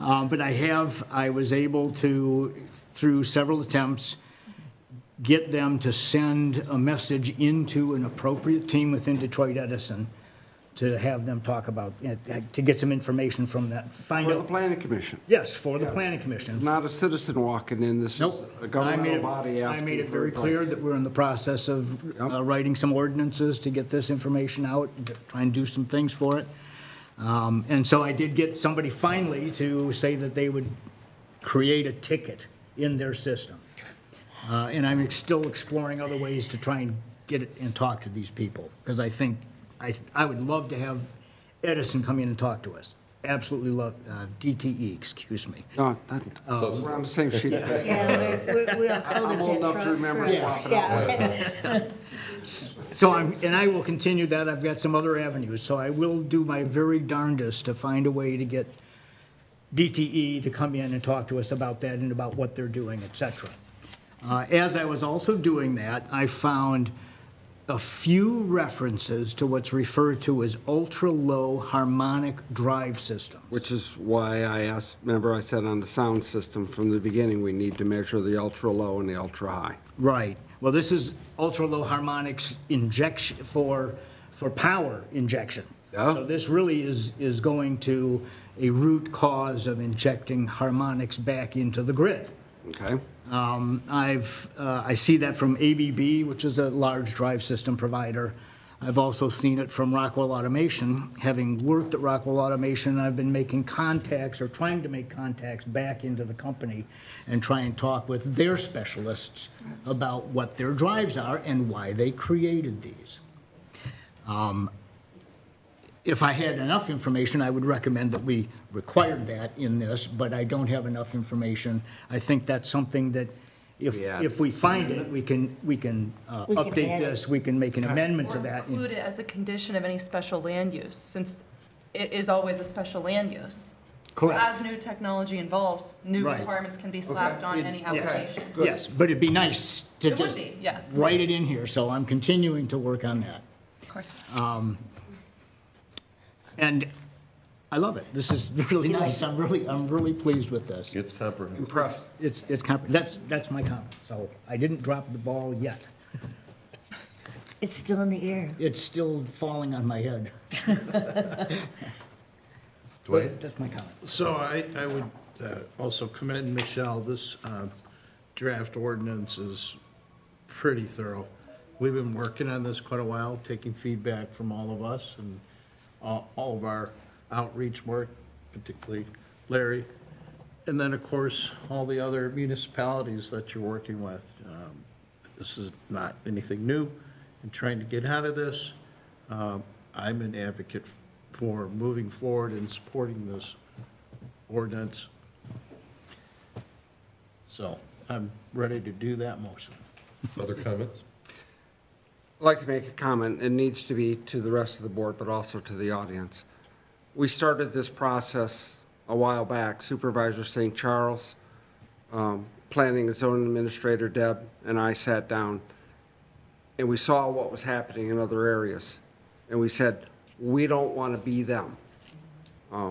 S4: But I was able to, through several attempts, get them to send a message into an appropriate team within Detroit Edison to have them talk about, to get some information from that.
S8: For the planning commission.
S4: Yes, for the planning commission.
S8: It's not a citizen walking in, this is a governmental body
S4: I
S8: asking
S4: made it
S8: for
S4: very clear
S8: advice.
S4: that we're in the process of writing some ordinances to get this information out, to try and do some things for it. And so I did get somebody finally to say that they would create a ticket in their system. And I'm still exploring other ways to try and get it and talk to these people, because I think I would love to have Edison come in and talk to us. Absolutely love, DTE, excuse me.
S8: No, we're on the same sheet.
S3: Yeah, we all told
S8: I'm old enough to remember swapping out.
S4: So I will continue that. I've got some other avenues. So I will do my very darndest to find a way to get DTE to come in and talk to us about that and about what they're doing, et cetera. As I was also doing that, I found a few references to what's referred to as ultra-low harmonic drive systems.
S8: Which is why I asked, remember I said on the sound system from the beginning, we need to measure the ultra-low and the ultra-high.
S4: Right. Well, this is ultra-low harmonics injection for power injection.
S8: Yeah.
S4: So this really is going to a root cause of injecting harmonics back into the grid.
S8: Okay.
S4: I see that from ABB, which is a large drive system provider. I've also seen it from Rockwell Automation. Having worked at Rockwell Automation, I've been making contacts or trying to make contacts back into the company and try and talk with their specialists about what their drives are and why they created these. If I had enough information, I would recommend that we required that in this, but I don't have enough information. I think that's something that if we find it, we can update this, we can make an amendment to that.
S5: Include it as a condition of any special land use, since it is always a special land use.
S4: Correct.
S5: So as new technology evolves, new
S4: Right.
S5: requirements can be slapped on any application.
S4: Yes, but it'd be nice to
S5: It would
S4: just
S5: be, yeah.
S4: write it in here, so I'm continuing to work on that.
S5: Of course.
S4: And I love it. This is really nice. I'm really pleased with this.
S1: It's comprehensive.
S4: Impressed. That's my comment. So I didn't drop the ball yet.
S3: It's still in the air.
S4: It's still falling on my head.
S1: Dwayne?
S4: That's my comment.
S7: So I would also commend Michelle. This draft ordinance is pretty thorough. We've been working on this quite a while, taking feedback from all of us and all of our outreach work, particularly Larry. And then, of course, all the other municipalities that you're working with. This is not anything new in trying to get out of this. I'm an advocate for moving forward and supporting this ordinance. So I'm ready to do that motion.
S1: Other comments?
S8: I'd like to make a comment. It needs to be to the rest of the board, but also to the audience. We started this process a while back. Supervisor St. Charles, Planning and Zoning Administrator Deb, and I sat down, and we saw what was happening in other areas. And we said, we don't want to be them.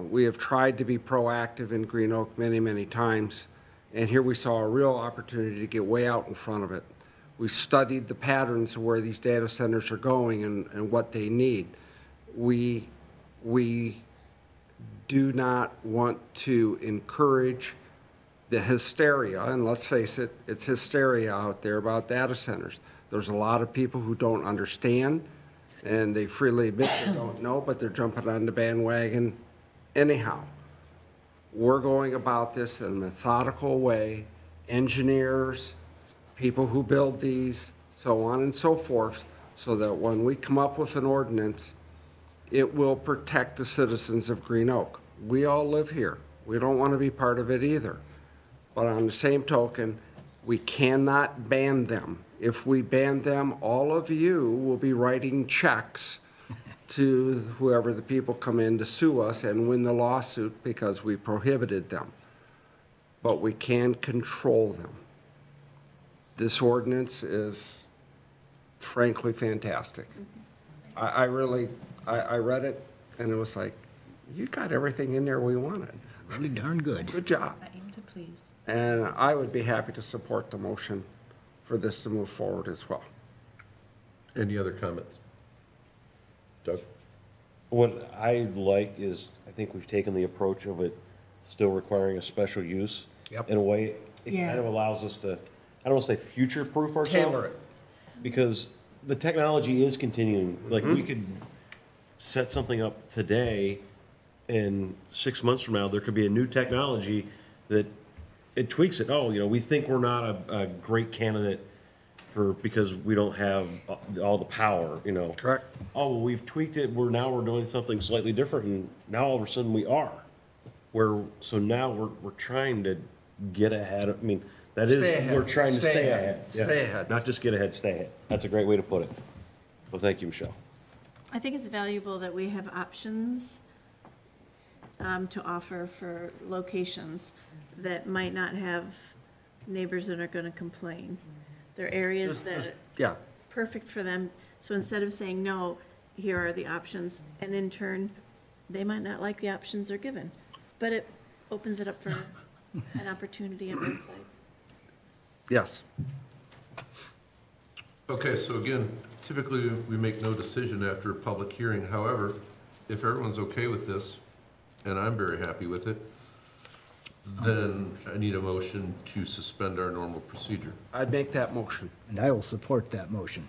S8: We have tried to be proactive in Green Oak many, many times, and here we saw a real opportunity to get way out in front of it. We studied the patterns of where these data centers are going and what they need. We do not want to encourage the hysteria, and let's face it, it's hysteria out there about data centers. There's a lot of people who don't understand, and they freely admit they don't know, but they're jumping on the bandwagon anyhow. We're going about this in a methodical way. Engineers, people who build these, so on and so forth, so that when we come up with an ordinance, it will protect the citizens of Green Oak. We all live here. We don't want to be part of it either. But on the same token, we cannot ban them. If we ban them, all of you will be writing checks to whoever the people come in to sue us and win the lawsuit because we prohibited them. But we can control them. This ordinance is frankly fantastic. I read it and it was like, you got everything in there we wanted.
S4: Really darn good.
S8: Good job.
S13: I aim to please.
S8: And I would be happy to support the motion for this to move forward as well.
S1: Any other comments? Doug?
S10: What I like is, I think we've taken the approach of it still requiring a special use.
S4: Yep.
S10: In a way, it
S3: Yeah.
S10: kind of allows us to, I don't want to say future-proof ourselves.
S1: Tailor it.
S10: Because the technology is continuing. Like, we could set something up today, and 6 months from now, there could be a new technology that it tweaks it. Oh, we think we're not a great candidate because we don't have all the power,
S8: Correct.
S10: Oh, well, we've tweaked it. We're doing something slightly different, and now all of a sudden we are. So now we're trying to get ahead. That is,
S8: Stay ahead.
S10: we're trying to
S8: Stay
S10: stay
S8: ahead.
S10: ahead. Yeah.
S8: Stay ahead.
S10: Not just get ahead, stay ahead. That's a great way to put it. Well, thank you, Michelle.
S13: I think it's valuable that we have options to offer for locations that might not have neighbors that are going to complain. There are areas that
S8: Yeah.
S13: perfect for them. So instead of saying, no, here are the options, and in turn, they might not like the options they're given. But it opens it up for an opportunity on both sides.
S8: Yes.
S1: Okay, so again, typically we make no decision after a public hearing. However, if everyone's okay with this, and I'm very happy with it, then I need a motion to suspend our normal procedure.
S8: I'd make that motion.
S4: And I will support that motion.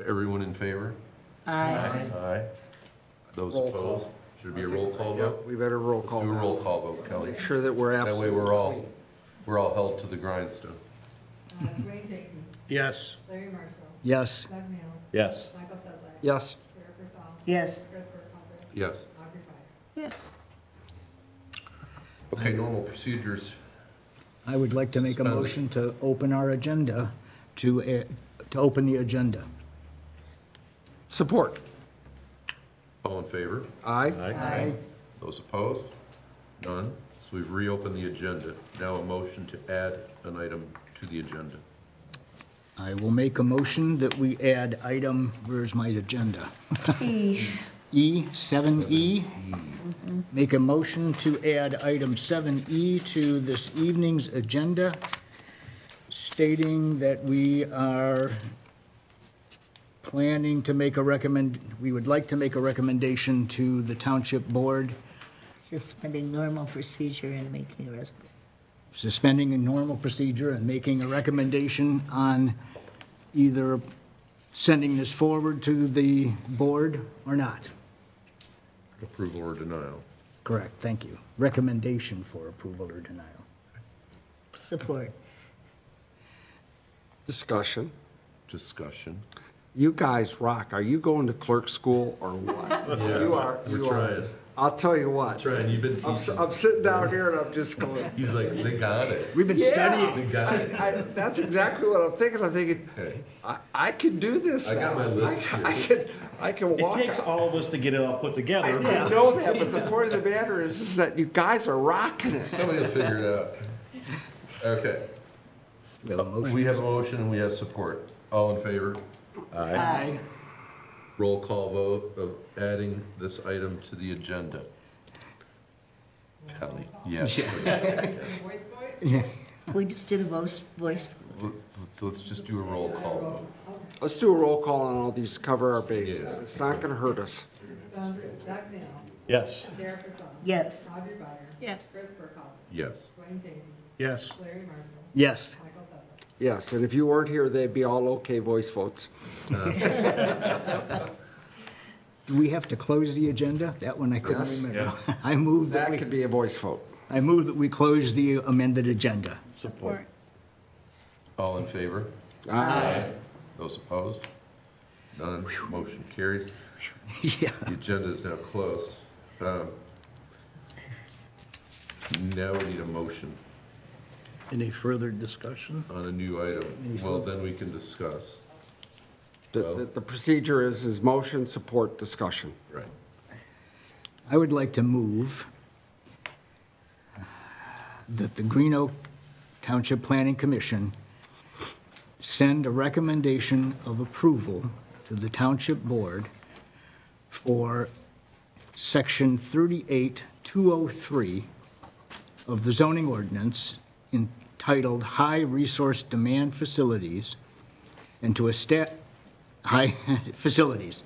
S1: Everyone in favor?
S3: Aye.
S1: Aye. Those
S8: Roll
S1: opposed?
S8: call.
S1: Should it be a roll call
S8: Yep,
S1: vote?
S8: we better roll call.
S1: Do a
S8: now.
S1: roll call vote, Kelly.
S8: Make sure that we're
S1: That way
S8: absolutely.
S1: we're all held to the grindstone.
S21: Ray Dickey,
S7: Yes.
S21: Larry Marshall,
S4: Yes.
S21: Doug Neal,
S10: Yes.
S21: Michael Sedlak,
S8: Yes.
S21: Jennifer Thal,
S3: Yes.
S21: Chris Burkholder,
S1: Yes.
S21: Audrey Feig.
S13: Yes.
S1: Okay, normal procedures.
S4: I would like to make a
S1: Suspended.
S4: motion to open our agenda, to open the agenda.
S8: Support.
S1: All in favor?
S8: Aye.
S4: Aye.
S1: Those opposed? None. So we've reopened the agenda. Now a motion to add an item to the agenda.
S4: I will make a motion that we add item, where's my agenda?
S3: E.
S4: 7E. Make a motion to add item 7E to this evening's agenda, stating that we are planning to make we would like to make a recommendation to the Township Board,
S3: Suspending normal procedure and making a resolution.
S4: suspending a normal procedure and making a recommendation on either sending this forward to the board or not.
S1: Approval or denial.
S4: Correct, thank you. Recommendation for approval or denial.
S3: Support.
S8: Discussion.
S1: Discussion.
S8: You guys rock. Are you going to clerk school or what?
S1: Yeah,
S8: You are.
S1: we're
S8: you are.
S1: trying.
S8: I'll tell you what.
S1: Trying, you've been teaching.
S8: I'm sitting down here and I'm just going.
S1: He's like, they got it.
S4: We've been
S1: They
S4: studying.
S1: got it.
S8: That's exactly what I'm thinking. I'm thinking,
S1: Okay.
S8: I can do this.
S1: I got my list
S8: I can
S10: It
S8: walk.
S10: takes all of us to get it all put together.
S8: I know that, but the point of the matter is that you guys are rocking it.
S1: Somebody will figure it out. Okay.
S4: We have a motion.
S1: We have a motion and we have support. All in favor?
S4: Aye.
S1: Roll call vote of adding this item to the agenda. Kelly, yes.
S4: Yeah.
S3: We just did a voice.
S1: Let's just do a roll call vote.
S8: Let's do a roll call on all these to cover our bases. It's not going to hurt us.
S10: Yes.
S3: Yes.
S13: Yes.
S1: Yes.
S7: Yes.
S4: Yes.
S8: Yes, and if you weren't here, they'd be all okay voice votes.
S4: Do we have to close the agenda? That one I couldn't
S8: Yes.
S4: remember. I move
S8: That could be a voice vote.
S4: that we close the amended agenda.
S10: Support.
S1: All in favor?
S8: Aye.
S1: Those opposed? None. Motion carries.
S4: Yeah.
S1: The agenda is now closed. Now we need a motion
S7: Any further discussion?
S1: on a new item. Well, then we can discuss.
S8: The procedure is motion, support, discussion.
S1: Right.
S4: I would like to move that the Green Oak Township Planning Commission send a recommendation of approval to the Township Board for Section 38203 of the zoning ordinance entitled High Resource Demand Facilities, and to high facilities,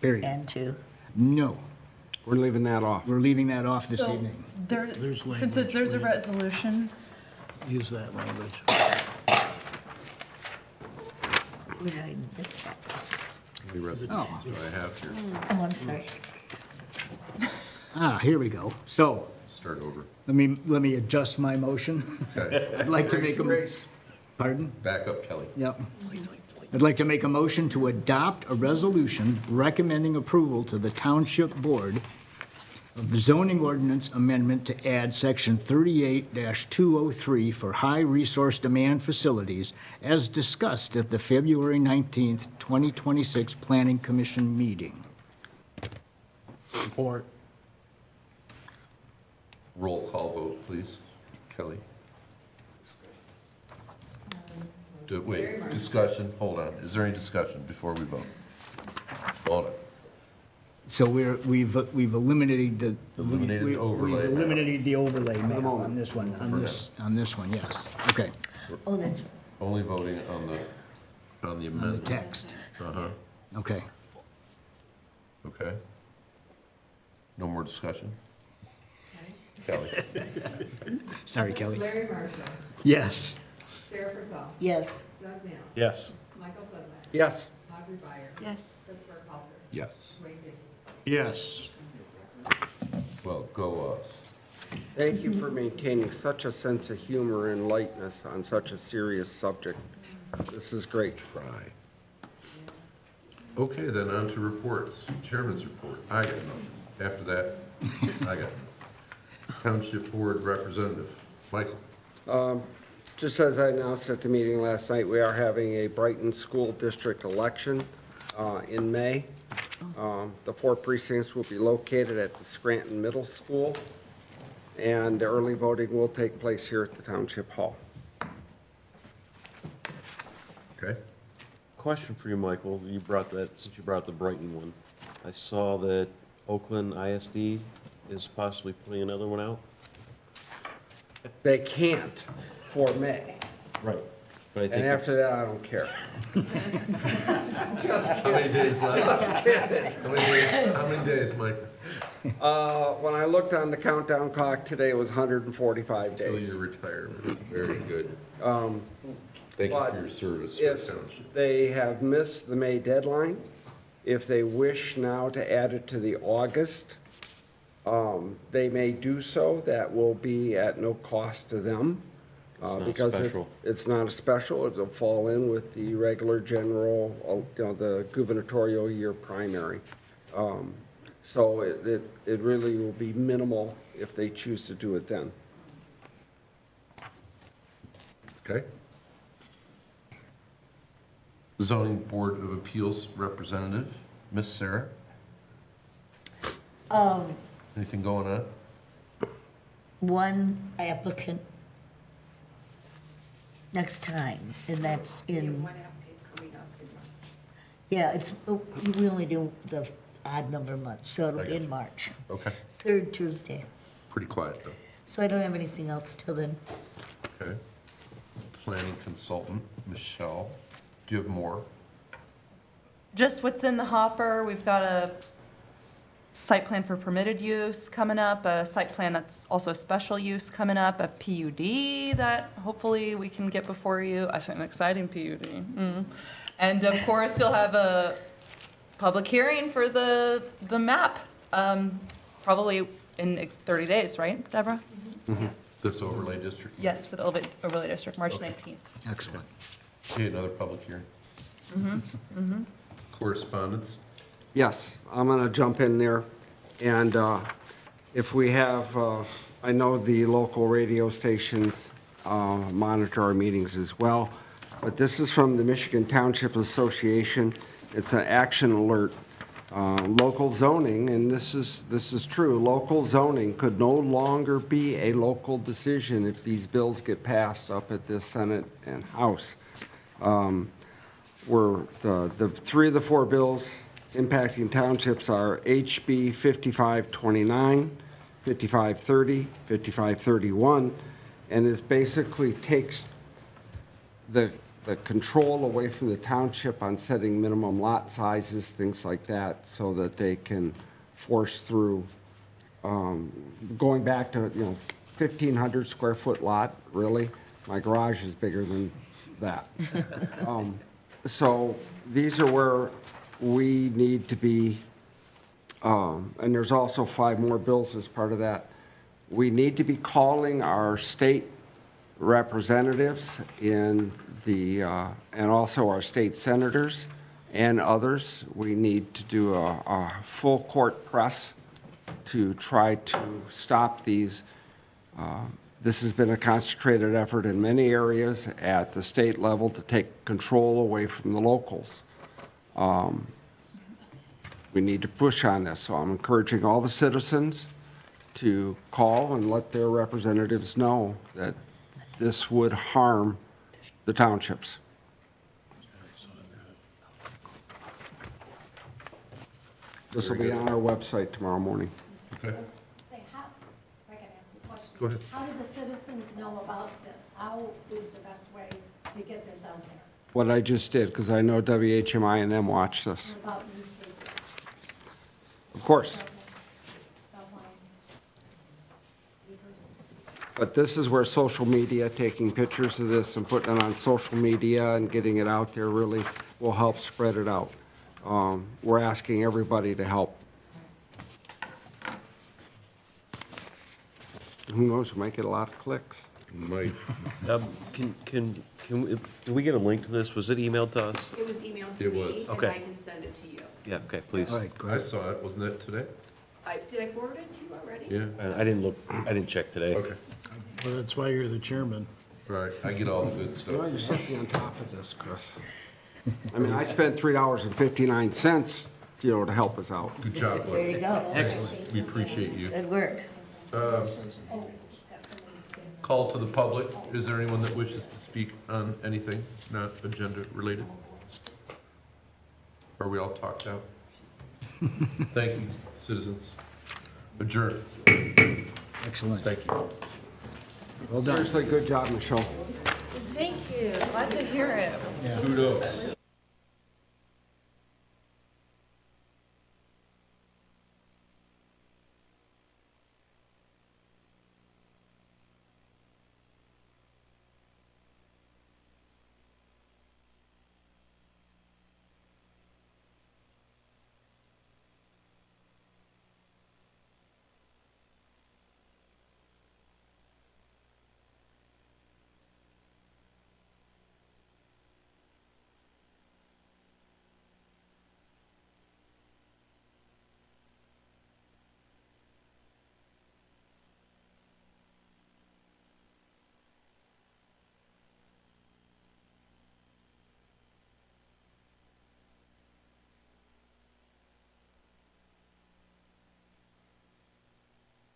S4: period.
S3: And two.
S4: No,
S8: We're leaving that off.
S4: we're leaving that off this
S5: So
S4: evening.
S7: There's
S5: since
S7: language
S5: there's a
S7: for you.
S5: resolution,
S7: Use that language.
S3: Where did I miss that?
S1: The resolutions do I have here?
S3: Oh, I'm sorry.
S4: Here we go. So,
S1: Start over.
S4: let me adjust my motion.
S1: Okay.
S4: I'd like to make a,
S8: Grace.
S4: pardon?
S1: Back up, Kelly.
S4: Yep. I'd like to make a motion to adopt a resolution recommending approval to the Township Board of the zoning ordinance amendment to add section 38-203 for high resource demand facilities as discussed at the February 19th, 2026 Planning Commission meeting.
S7: Support.
S1: Roll call vote, please. Kelly? Wait, discussion, hold on. Is there any discussion before we vote? Hold on.
S4: So we've eliminated the.
S1: Eliminated the overlay
S4: We've
S1: map.
S4: eliminated the overlay map on this one, on this one, yes. Okay,
S3: Oh, that's,
S1: Only voting on the
S4: on the
S1: amendment.
S4: text,
S1: Uh-huh,
S4: okay.
S1: okay. No more discussion? Kelly?
S4: Sorry, Kelly.
S21: Larry Marshall,
S4: Yes.
S21: Sarah Purcell,
S3: yes.
S21: Doug Mail,
S10: Yes.
S21: Michael Fuzzy,
S8: Yes.
S21: Audrey Byer,
S13: Yes.
S21: Christopher Halter,
S1: Yes.
S21: Wayne Jacobs.
S7: Yes.
S1: Well, go us.
S8: Thank you for maintaining such a sense of humor and lightness on such a serious subject. This is great.
S1: Try. Okay, then on to reports. Chairman's report. I got nothing. After that, I got nothing. Township Board Representative, Michael.
S8: Just as I announced at the meeting last night, we are having a Brighton School District election in May. The 4 precincts will be located at the Scranton Middle School, and the early voting will take place here at the Township Hall.
S1: Okay.
S10: Question for you, Michael. Since you brought the Brighton one. I saw that Oakland ISD is possibly putting another one out.
S8: They can't for May.
S10: Right. But I think
S8: And after that, I don't care. Just
S1: How many
S8: kidding.
S1: days left?
S8: Just kidding.
S1: How many days, Mike?
S8: When I looked on the countdown clock today, it was 145
S1: Till
S8: days.
S1: your retirement. Very good. Thank you
S8: But
S1: for your service. for
S8: If
S1: the township.
S8: they have missed the May deadline, if they wish now to add it to the August, they may do so. That will be at no cost to them.
S10: It's not
S8: Because
S10: special.
S8: it's not a special, it'll fall in with the regular general, the gubernatorial year primary. So it really will be minimal if they choose to do it then.
S1: Okay. Zoning Board of Appeals representative, Miss Sarah. Anything going on?
S3: One applicant next time, and that's in, yeah, it's, we only do the odd number months, so it'll be in March,
S1: Okay.
S3: 3rd Tuesday.
S1: Pretty quiet though.
S3: So I don't have anything else till then.
S1: Okay. Planning consultant, Michelle. Do you have more?
S5: Just what's in the hopper, we've got a site plan for permitted use coming up, a site plan that's also a special use coming up, a PUD that hopefully we can get before you. I say an exciting PUD. And of course, you'll have a public hearing for the map, probably in 30 days, right, Deborah?
S1: This overlay district?
S5: Yes, for the overlay district, March 19th.
S4: Excellent.
S1: Okay, another public hearing. Correspondence?
S8: Yes, I'm going to jump in there. And if we have, I know the local radio stations monitor our meetings as well, but this is from the Michigan Township Association. It's an action alert. Local zoning, and this is true, local zoning could no longer be a local decision if these bills get passed up at the Senate and House. The 3 of the 4 bills impacting townships are HB 5529, 5530, 5531, and it basically takes the control away from the township on setting minimum lot sizes, things like that, so that they can force through, going back to, 1,500 square foot lot, really? My garage is bigger than that. So these are where we need to be, and there's also 5 more bills as part of that. We need to be calling our state representatives in the, and also our state senators and others. We need to do a full court press to try to stop these. This has been a concentrated effort in many areas at the state level to take control away from the locals. We need to push on this, so I'm encouraging all the citizens to call and let their representatives know that this would harm the townships. This will be on our website tomorrow morning.
S1: Okay.
S17: Say, how, if I can ask a question.
S1: Go ahead.
S17: How do the citizens know about this? How is the best way to get this out there?
S8: What I just did, because I know WHMI and them watch this.
S17: What about newspapers?
S8: Of course. But this is where social media, taking pictures of this and putting it on social media and getting it out there really will help spread it out. We're asking everybody to help. Who knows, we might get a lot of clicks.
S1: Might.
S10: Can we get a link to this? Was it emailed to us?
S6: It was emailed to
S1: It
S6: me,
S1: was.
S6: and
S10: Okay.
S6: I can send it to you.
S10: Yeah, okay, please.
S4: All right,
S1: I
S4: great.
S1: saw it. Wasn't that today?
S6: Did I forward it to you already?
S1: Yeah.
S10: I didn't look, I didn't check today.
S1: Okay.
S7: Well, that's why you're the chairman.
S1: Right. I get all the good
S8: You
S1: stuff.
S8: know, you're sitting on top of this, Chris. I mean, I spent $3.59, to help us out.
S1: Good job,
S3: There you
S1: Blake.
S3: go.
S1: Excellent. We appreciate you.
S3: Good work.
S1: Call to the public. Is there anyone that wishes to speak on anything not agenda related? Are we all talked out? Thank you, citizens. Adjourn.
S4: Excellent.
S1: Thank you.
S4: Well done.
S8: Seriously, good job, Michelle.
S5: Thank you. Glad to hear it.
S1: Kudos.